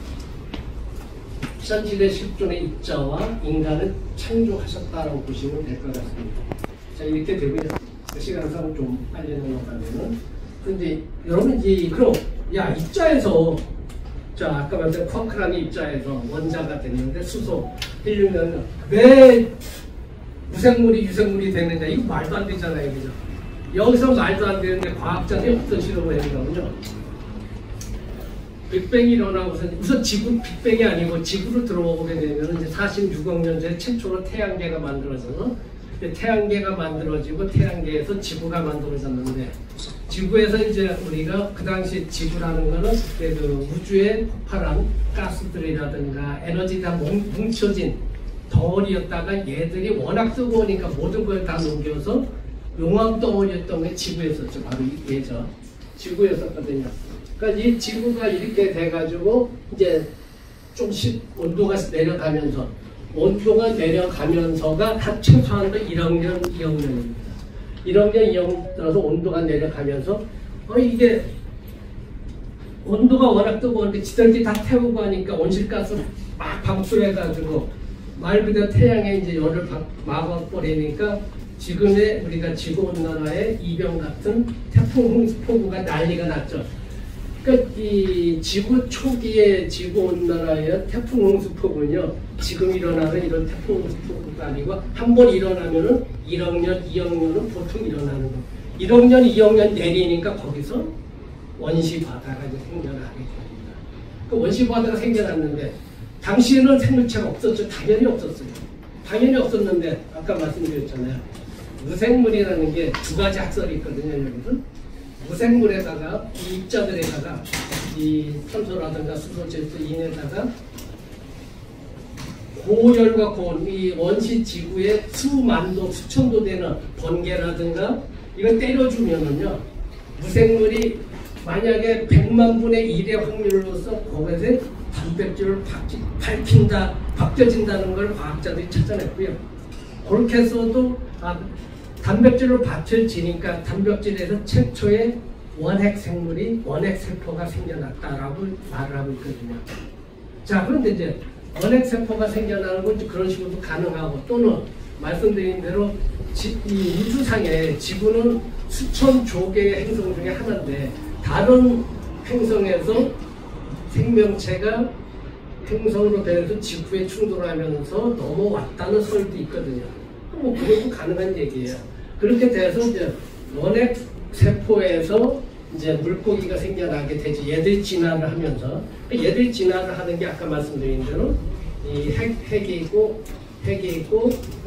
현실의 실존의 입자와 인간을 창조하셨다라고 보시면 될 것 같습니다. 자, 이렇게 되고요. 시간상 좀 빨리 넘어가면은, 근데 여러분 그럼 입자에서, 자, 아까 말했던 쿼크라는 입자에서 원자가 됐는데 수소, 헬륨이면 왜 무생물이 유생물이 되느냐, 이거 말도 안 되잖아요, 그죠? 여기서 말도 안 되는데 과학자들이 어떤 실험을 했냐면요, 빅뱅이 일어나고서 우선 지구 빅뱅이 아니고 지구로 들어오게 되면 이제 46억 년 전에 최초로 태양계가 만들어져서, 태양계가 만들어지고 태양계에서 지구가 만들어졌는데, 지구에서 이제 우리가 그 당시 지구라는 거는 그 우주에 폭발한 가스들이라든가 에너지가 뭉쳐진 덩어리였다가 얘들이 워낙 뜨거우니까 모든 걸 다 녹여서 용암 덩어리였던 게 지구였었죠. 바로 얘죠. 지구였었거든요. 그러니까 이 지구가 이렇게 돼가지고 이제 조금씩 온도가 내려가면서, 온도가 내려가면서가 한 최소한도 1억 년, 2억 년입니다. 1억 년, 2억 년 들어서 온도가 내려가면서 이게 온도가 워낙 뜨거운데 지들끼리 다 태우고 하니까 온실가스 막 방출해가지고 말 그대로 태양에 이제 열을 막아버리니까 지금의 우리가 지구온난화의 이변 같은 태풍 폭우가 난리가 났죠. 그러니까 이 지구 초기의 지구 온난화의 태풍 홍수폭은요, 지금 일어나는 이런 태풍 홍수폭이 아니고 한 번 일어나면은 1억 년, 2억 년은 보통 일어나는 거. 1억 년, 2억 년 내리니까 거기서 원시 바다가 이제 생겨나게 됩니다. 그 원시 바다가 생겨났는데 당시에는 생물체가 없었죠. 당연히 없었어요. 당연히 없었는데 아까 말씀드렸잖아요. 무생물이라는 게 두 가지 학설이 있거든요. 여기는 무생물에다가 이 입자들에다가 이 탄소라든가 수소질소 인에다가 고열과 고온, 이 원시 지구의 수만도, 수천도 되는 번개라든가 이걸 때려주면은요, 무생물이 만약에 100만 분의 1의 확률로서 거기에 단백질을 밝힌다, 벗겨진다는 걸 과학자들이 찾아냈고요. 그렇게 해서도 단백질을 받쳐지니까 단백질에서 최초의 원핵 생물이 원핵 세포가 생겨났다라고 말을 하고 있거든요. 자, 그런데 이제 원핵 세포가 생겨나는 건 그런 식으로도 가능하고, 또는 말씀드린 대로 이 우주상에 지구는 수천 조 개의 행성 중에 하나인데 다른 행성에서 생명체가 행성으로 되어서 지구에 충돌하면서 넘어왔다는 설도 있거든요. 뭐 그것도 가능한 얘기예요. 그렇게 돼서 이제 원핵 세포에서 이제 물고기가 생겨나게 되지. 얘들이 진화를 하면서, 얘들이 진화를 하는 게 아까 말씀드린 대로 이 핵이 있고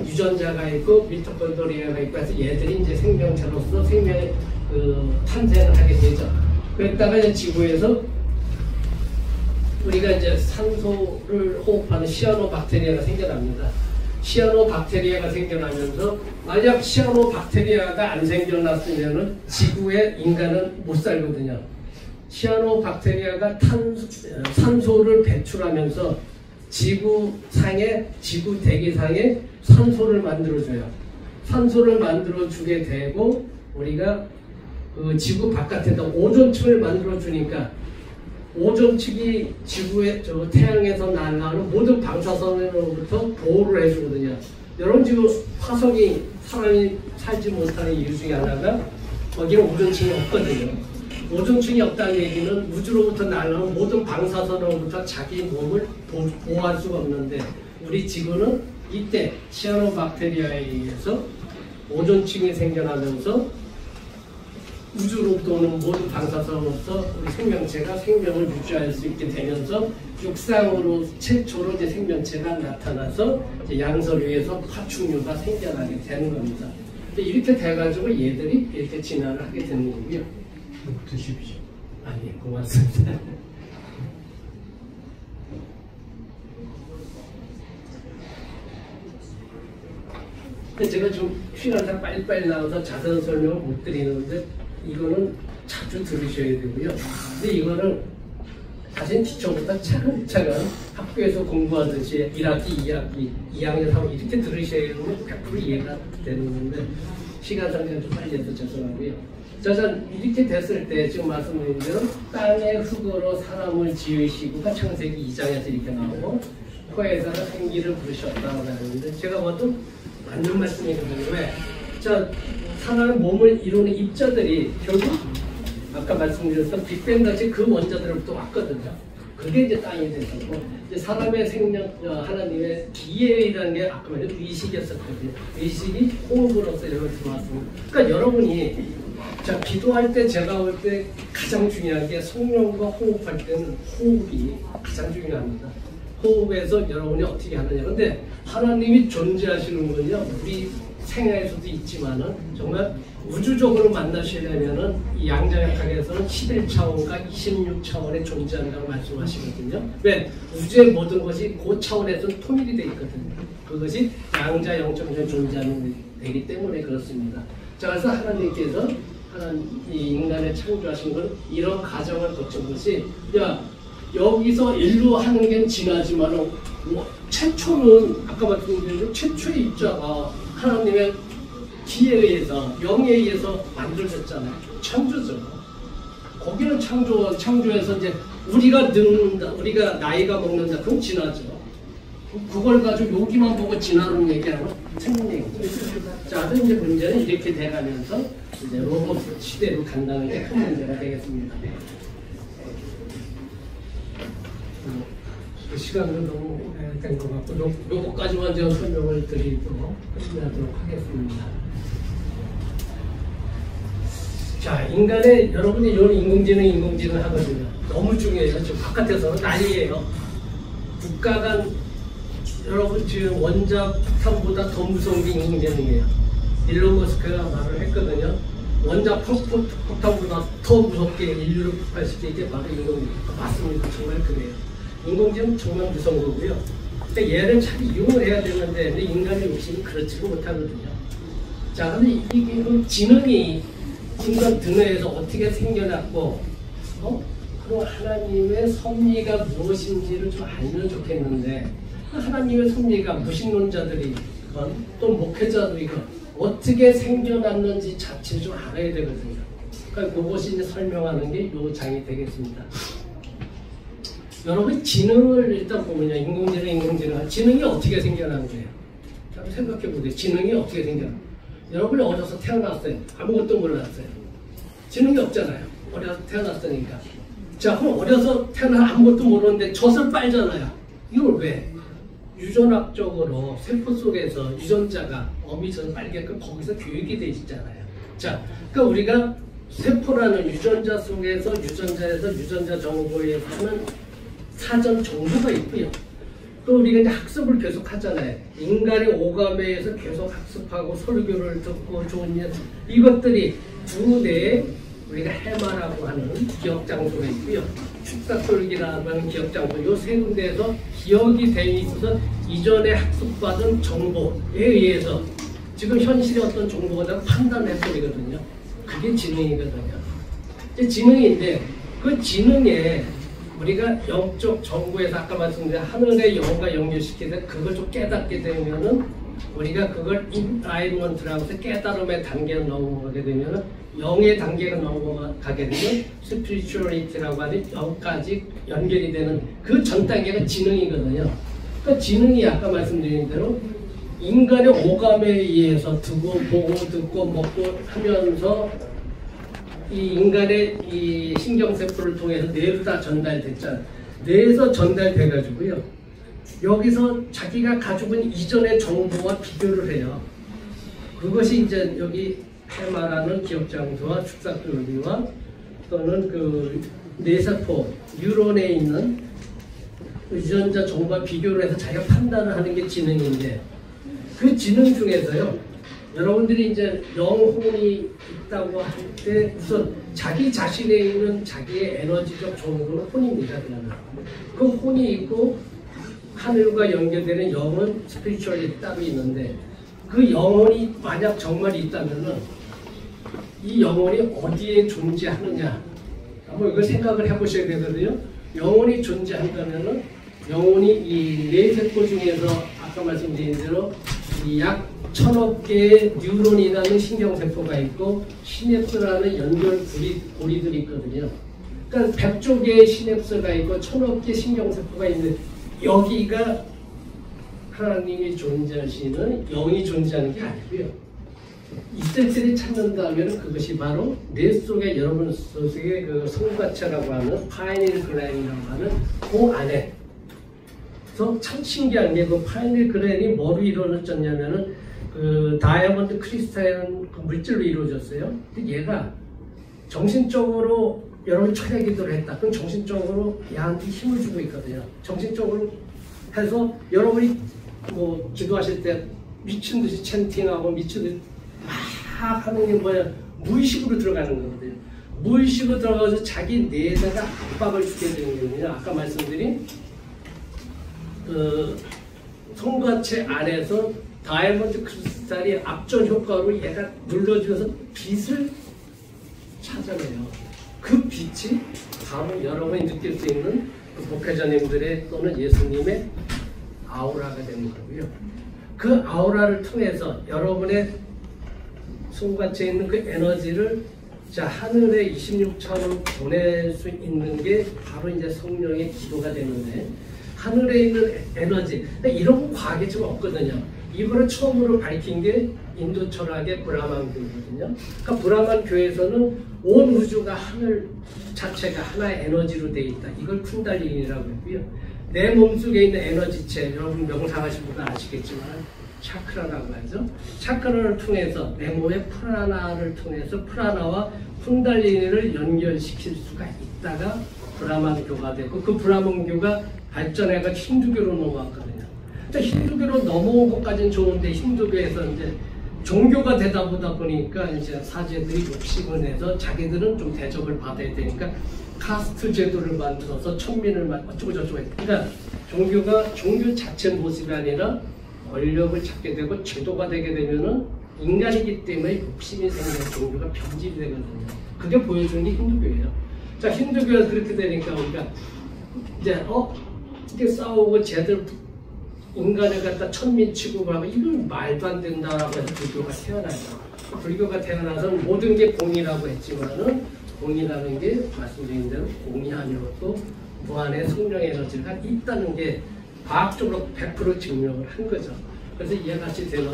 유전자가 있고 미토콘드리아가 있고 해서 얘들이 이제 생명체로서 생명의 탄생을 하게 되죠. 그랬다가 이제 지구에서 우리가 이제 산소를 호흡하는 시아노박테리아가 생겨납니다. 시아노박테리아가 생겨나면서 만약 시아노박테리아가 안 생겨났으면은 지구에 인간은 못 살거든요. 시아노박테리아가 산소를 배출하면서 지구 대기상에 산소를 만들어줘요. 산소를 만들어주게 되고 우리가 그 지구 바깥에다 오존층을 만들어주니까 오존층이 지구의 태양에서 날아오는 모든 방사선으로부터 보호를 해주거든요. 여러분 지금 화성이 사람이 살지 못하는 이유 중에 하나가 거기는 오존층이 없거든요. 오존층이 없다는 얘기는 우주로부터 날아오는 모든 방사선으로부터 자기 몸을 보호할 수가 없는데, 우리 지구는 이때 시아노박테리아에 의해서 오존층이 생겨나면서 우주로부터 오는 모든 방사선으로부터 우리 생명체가 생명을 유지할 수 있게 되면서 육상으로 최초로 이제 생명체가 나타나서 이제 양설 위에서 파충류가 생겨나게 되는 겁니다. 이렇게 돼가지고 얘들이 이렇게 진화를 하게 되는 거고요. 드십시오. 아니, 고맙습니다. 제가 좀 시간상 빨리빨리 나와서 자세한 설명을 못 드리는데 이거는 자주 들으셔야 되고요. 근데 이거는 사실 기초보다 차근차근 학교에서 공부하듯이 1학기, 2학기, 2학년, 3학기 이렇게 들으셔야 되면 100% 이해가 되는 건데 시간상 좀 빨리 해서 죄송하고요. 짜잔, 이렇게 됐을 때 지금 말씀드린 대로 땅의 흙으로 사람을 지으시고가 창세기 2장에서 이렇게 나오고 코에다가 생기를 부르셨다고 하는데 제가 봐도 맞는 말씀이거든요. 왜? 자, 사람의 몸을 이루는 입자들이 결국 아까 말씀드렸던 빅뱅 같이 그 원자들로부터 왔거든요. 그게 이제 땅이 됐었고, 이제 사람의 생명, 하나님의 기회라는 게 아까 말한 의식이었었거든요. 의식이 호흡으로서 이렇게 들어왔습니다. 그러니까 여러분이 자, 기도할 때 제가 볼 때 가장 중요한 게 성령과 호흡할 때는 호흡이 가장 중요합니다. 호흡에서 여러분이 어떻게 하느냐. 근데 하나님이 존재하시는 건요, 우리 생애에서도 있지만은 정말 우주적으로 만나시려면은 이 양자역학에서는 11차원과 26차원에 존재한다고 말씀하시거든요. 왜? 우주의 모든 것이 그 차원에서는 통일이 되어 있거든요. 그것이 양자 영점에 존재하는 되기 때문에 그렇습니다. 자, 그래서 하나님께서 이 인간을 창조하신 건 이런 과정을 거친 것이, 야, 여기서 일로 하는 게 지나지만 최초는 아까 말씀드린 대로 최초의 입자가 하나님의 기에 의해서 영에 의해서 만들어졌잖아요. 창조죠. 거기는 창조해서 이제 우리가 늙는다, 우리가 나이가 먹는다, 그럼 지나죠. 그걸 가지고 여기만 보고 지나는 얘기하면 틀린 얘기죠. 자, 이제 문제는 이렇게 돼가면서 이제 로봇 시대로 간다는 게 큰 문제가 되겠습니다. 그 시간은 너무 오래된 것 같고 요거까지만 제가 설명을 드리도록 하겠습니다. 자, 인간의 여러분이 요 인공지능 하거든요. 너무 중요해요. 지금 바깥에서는 난리예요. 국가 간 여러분 지금 원자 폭탄보다 더 무서운 게 인공지능이에요. 일론 머스크가 말을 했거든요. 원자 폭탄보다 더 무섭게 인류를 폭발시키는 게 바로 인공지능. 맞습니다. 정말 그래요. 인공지능 정말 무서운 거고요. 근데 얘를 잘 이용을 해야 되는데 근데 인간의 욕심이 그렇지도 못하거든요. 자, 근데 이게 지능이 인간 등에서 어떻게 생겨났고, 그리고 하나님의 섭리가 무엇인지를 좀 알면 좋겠는데, 하나님의 섭리가 무신론자들이건 또 목회자들이건 어떻게 생겨났는지 자체 좀 알아야 되거든요. 그러니까 그것이 이제 설명하는 게 이 장이 되겠습니다. 여러분 지능을 일단 보면요, 인공지능 지능이 어떻게 생겨난 거예요? 한번 생각해 보세요. 지능이 어떻게 생겨난? 여러분이 어려서 태어났어요. 아무것도 몰랐어요. 지능이 없잖아요. 어려서 태어났으니까. 자, 그럼 어려서 태어나 아무것도 모르는데 젖을 빨잖아요. 이걸 왜? 유전학적으로 세포 속에서 유전자가 어미젖을 빨게끔 거기서 교육이 돼 있잖아요. 자, 그러니까 우리가 세포라는 유전자 속에서 유전자 정보에서는 사전 정보가 있고요. 또 우리가 이제 학습을 계속 하잖아요. 인간의 오감에서 계속 학습하고 설교를 듣고 좋은 일, 이것들이 두뇌에 우리가 해마라고 하는 기억 장소가 있고요. 축사솔기라고 하는 기억 장소, 이 세 군데에서 기억이 되어 있어서 이전에 학습받은 정보에 의해서 지금 현실의 어떤 정보가 판단해버리거든요. 그게 지능이거든요. 이제 지능인데 그 지능에 우리가 영적 정보에서 아까 말씀드린 하늘의 영과 연결시키는데 그걸 좀 깨닫게 되면은 우리가 그걸 인라이먼트라고 해서 깨달음의 단계를 넘어가게 되면은 영의 단계가 넘어가게 되면 스피리추얼리티라고 하는 영까지 연결이 되는 그 전 단계가 지능이거든요. 그러니까 지능이 아까 말씀드린 대로 인간의 오감에 의해서 보고 듣고 먹고 하면서 이 인간의 이 신경세포를 통해서 뇌로 다 전달됐잖아요. 뇌에서 전달돼가지고요. 여기서 자기가 가지고 있는 이전의 정보와 비교를 해요. 그것이 이제 여기 해마라는 기억장소와 축사근리와 또는 그 뇌세포, 뉴런에 있는 유전자 정보와 비교를 해서 자기가 판단을 하는 게 지능인데 그 지능 중에서요. 여러분들이 이제 영혼이 있다고 할 때 우선 자기 자신에 있는 자기의 에너지적 정도는 혼입니다. 그 혼이 있고 하늘과 연결되는 영혼, 스피리추얼이 따로 있는데 그 영혼이 만약 정말 있다면은 이 영혼이 어디에 존재하느냐 한번 이걸 생각을 해보셔야 되거든요. 영혼이 존재한다면은 영혼이 이 뇌세포 중에서 아까 말씀드린 대로 이 약 1000억 개의 뉴런이라는 신경세포가 있고 시냅스라는 연결 고리들이 있거든요. 그러니까 100조 개의 시냅스가 있고 1000억 개의 신경세포가 있는데 여기가 하나님이 존재하시는 영이 존재하는 게 아니고요. 있을 때를 찾는다면 그것이 바로 뇌 속에 여러분 속에 그 성과체라고 하는 파이닐 글랜이라고 하는 그 안에 그래서 참 신기한 게 그 파이닐 글랜이 뭐로 이루어졌냐면은 그 다이아몬드 크리스탈이라는 그 물질로 이루어졌어요. 근데 얘가 정신적으로 여러분 철야 기도를 했다. 그럼 정신적으로 얘한테 힘을 주고 있거든요. 정신적으로 해서 여러분이 뭐 기도하실 때 미친 듯이 찬팅하고 미친 듯이 막 하는 게 뭐야? 무의식으로 들어가는 거거든요. 무의식으로 들어가서 자기 뇌에다가 압박을 주게 되는 거거든요. 아까 말씀드린 그 성과체 안에서 다이아몬드 크리스탈이 압전 효과로 얘가 눌러주면서 빛을 찾아내요. 그 빛이 바로 여러분이 느낄 수 있는 그 목회자님들의 또는 예수님의 아우라가 되는 거고요. 그 아우라를 통해서 여러분의 손과체에 있는 그 에너지를 자 하늘에 26천으로 보낼 수 있는 게 바로 이제 성령의 기도가 되는데 하늘에 있는 에너지 이런 과학이 좀 없거든요. 이거를 처음으로 밝힌 게 인도 철학의 브라만 교회거든요. 그러니까 브라만 교회에서는 온 우주가 하늘 자체가 하나의 에너지로 되어 있다. 이걸 쿤달리니라고 했고요. 내 몸속에 있는 에너지체, 여러분 명상하신 분은 아시겠지만 차크라라고 하죠. 차크라를 통해서 내 몸의 프라나를 통해서 프라나와 쿤달리니를 연결시킬 수가 있다가 브라만교가 되고, 그 브라만교가 발전해가 힌두교로 넘어왔거든요. 힌두교로 넘어온 것까지는 좋은데, 힌두교에서 이제 종교가 되다 보니까 이제 사제들이 욕심을 내서 자기들은 좀 대접을 받아야 되니까 카스트 제도를 만들어서 천민을 어쩌고 저쩌고 했다. 그러니까 종교가 종교 자체 모습이 아니라 권력을 찾게 되고 제도가 되게 되면은 인간이기 때문에 욕심이 생기는 종교가 변질이 되거든요. 그게 보여주는 게 힌두교예요. 자, 힌두교가 그렇게 되니까 우리가 이제 이게 싸우고 쟤들 인간을 갖다 천민 취급하고 이건 말도 안 된다라고 해서 불교가 태어나죠. 불교가 태어나서는 모든 게 공이라고 했지만은 공이라는 게 말씀드린 대로 공이 아니어도 무한의 성령 에너지가 있다는 게 과학적으로 100% 증명을 한 거죠. 그래서 이와 같이 되는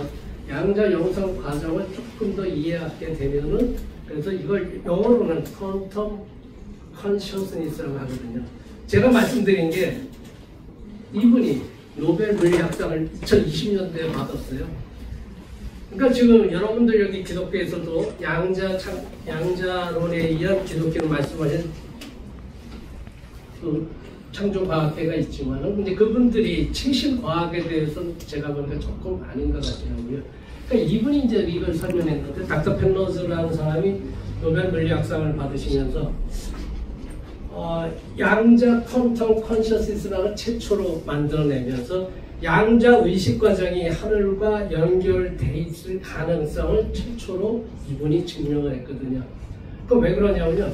양자 영성 과정을 조금 더 이해하게 되면은, 그래서 이걸 영어로는 퀀텀 컨셔스니스라고 하거든요. 제가 말씀드린 게 이분이 노벨 물리학상을 2020년대에 받았어요. 그러니까 지금 여러분들 여기 기독교에서도 양자론에 의한 기독교는 말씀하신 그 창조과학계가 있지만은, 근데 그분들이 최신 과학에 대해서는 제가 보니까 조금 아닌 것 같더라고요. 그러니까 이분이 이제 이걸 설명했는데, 닥터 펜로즈라는 사람이 노벨 물리학상을 받으시면서 양자 퀀텀 컨셔스니스라는 최초로 만들어내면서 양자 의식 과정이 하늘과 연결돼 있을 가능성을 최초로 이분이 증명을 했거든요. 그 왜 그러냐면요,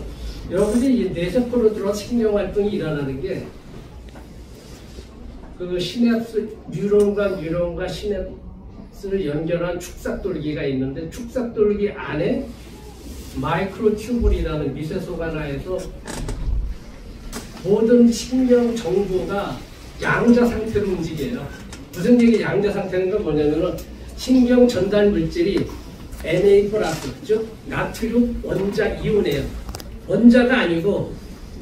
여러분들이 뇌세포로 들어 신경 활동이 일어나는 게 그 시냅스, 뉴런과 시냅스를 연결한 축삭돌기가 있는데, 축삭돌기 안에 마이크로튜블이라는 미세소가 나에서 모든 신경 정보가 양자 상태로 움직여요. 무슨 얘기 양자 상태는 건 뭐냐면은, 신경 전달 물질이 Na+, 즉 나트륨 원자 이온이에요. 원자가 아니고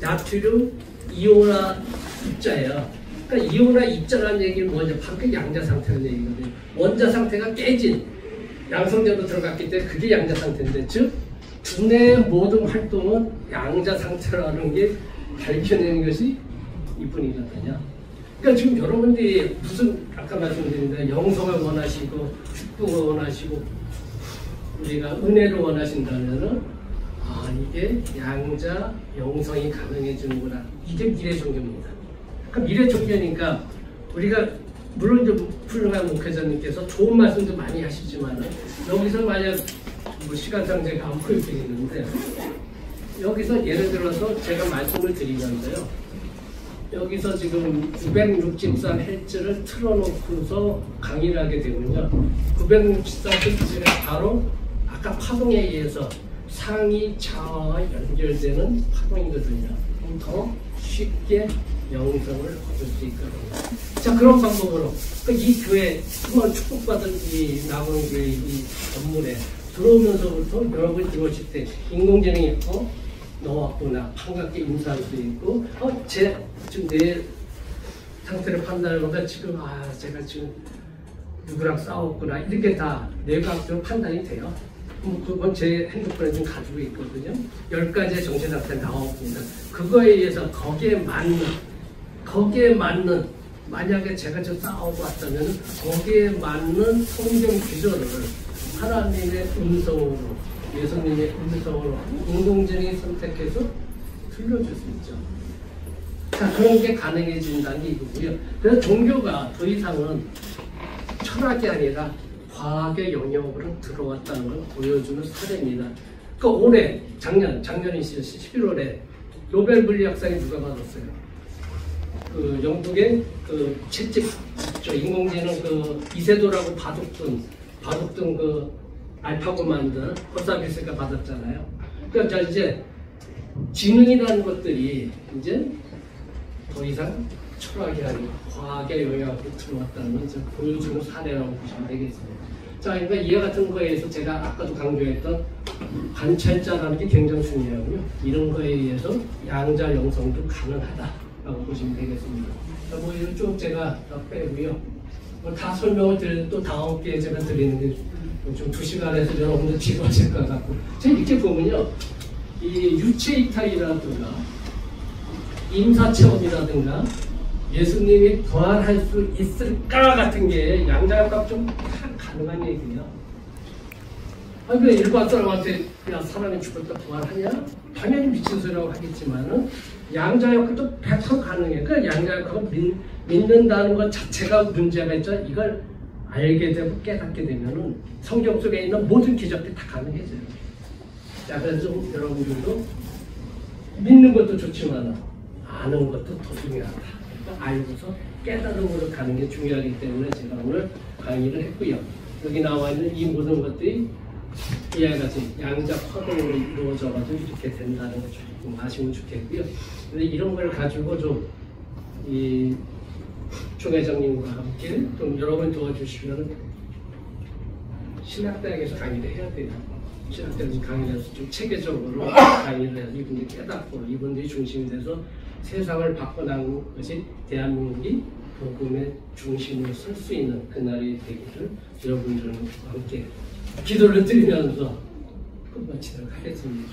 나트륨 이온화 입자예요. 그러니까 이온화 입자라는 얘기는 뭐냐, 방금 양자 상태라는 얘기거든요. 원자 상태가 깨진 양성자로 들어갔기 때문에 그게 양자 상태인데, 즉 두뇌의 모든 활동은 양자 상태라는 게 밝혀내는 것이 이분이거든요. 그러니까 지금 여러분들이 무슨, 아까 말씀드린 대로 영성을 원하시고 축복을 원하시고 우리가 은혜를 원하신다면은, 이게 양자 영성이 가능해지는구나. 이게 미래 종교입니다. 그러니까 미래 종교니까 우리가 물론 좀 훌륭한 목회자님께서 좋은 말씀도 많이 하시지만, 여기서 만약 뭐 시간상 제가 안 보여드리는데, 여기서 예를 들어서 제가 말씀을 드리면서요, 여기서 지금 963Hz를 틀어놓고서 강의를 하게 되면요, 963Hz가 바로 아까 파동에 의해서 상이 좌와 연결되는 파동이거든요. 그럼 더 쉽게 영성을 얻을 수 있거든요. 자, 그런 방법으로 이 교회, 정말 축복받은 이 나무교회 이 건물에 들어오면서부터 여러분 들어오실 때 인공지능이 너 왔구나, 반갑게 인사할 수 있고, 지금 내 상태를 판단하니까 지금 제가 지금 누구랑 싸웠구나, 이렇게 다 뇌과학적으로 판단이 돼요. 그건 제 핸드폰에 좀 가지고 있거든요. 10가지의 정신 상태 나옵니다. 그거에 의해서 거기에 맞는 만약에 제가 좀 싸우고 왔다면 거기에 맞는 성경 기조를 하나님의 음성으로, 예수님의 음성으로 인공지능이 선택해서 들려줄 수 있죠. 자, 그런 게 가능해진다는 게 이거고요. 그래서 종교가 더 이상은 철학이 아니라 과학의 영역으로 들어왔다는 걸 보여주는 사례입니다. 그 올해, 작년이시죠. 11월에 노벨 물리학상이 누가 받았어요? 그 영국의 그 채찍, 인공지능 그 이세돌하고 바둑등 그 알파고 만든 호사비스가 받았잖아요. 그러니까 이제 지능이라는 것들이 이제 더 이상 철학이 아니고 과학의 영역으로 들어왔다는 것을 보여주는 사례라고 보시면 되겠습니다. 자, 그러니까 이와 같은 거에 의해서 제가 아까도 강조했던 관찰자라는 게 굉장히 중요하고요. 이런 거에 의해서 양자 영성도 가능하다. 라고 보시면 되겠습니다. 뭐 이거 쭉 제가 빼고요. 뭐 다 설명을 드려도 또 다음 기회에 제가 드리는 게 좀 2시간에서 여러분들 지루하실 것 같고, 제가 이렇게 보면요, 이 유체 이탈이라든가 임사체험이라든가 예수님이 부활할 수 있을까 같은 게 양자역학 좀 가능한 얘기예요. 아니 그냥 일반 사람한테 야 사람이 죽었다 부활하냐? 당연히 미친 소리라고 하겠지만은 양자역학도 100% 가능해. 그 양자역학을 믿는다는 것 자체가 문제가 있죠. 이걸 알게 되고 깨닫게 되면은 성경 속에 있는 모든 기적들이 다 가능해져요. 자, 그래서 좀 여러분들도 믿는 것도 좋지만 아는 것도 더 중요하다. 그러니까 알고서 깨달음으로 가는 게 중요하기 때문에 제가 오늘 강의를 했고요. 여기 나와 있는 이 모든 것들이 이와 같이 양자 화동으로 이루어져가지고 이렇게 된다는 걸 조금 아시면 좋겠고요. 근데 이런 걸 가지고 좀 이 총회장님과 함께 좀 여러분 도와주시면 신학대학에서 강의를 해야 돼요. 신학대학에서 강의를 해서 좀 체계적으로 강의를 해서 이분들이 깨닫고 이분들이 중심이 돼서 세상을 바꿔나가는 것이 대한민국이 복음의 중심으로 설 수 있는 그날이 되기를 여러분들과 함께 기도를 드리면서 끝마치도록 하겠습니다.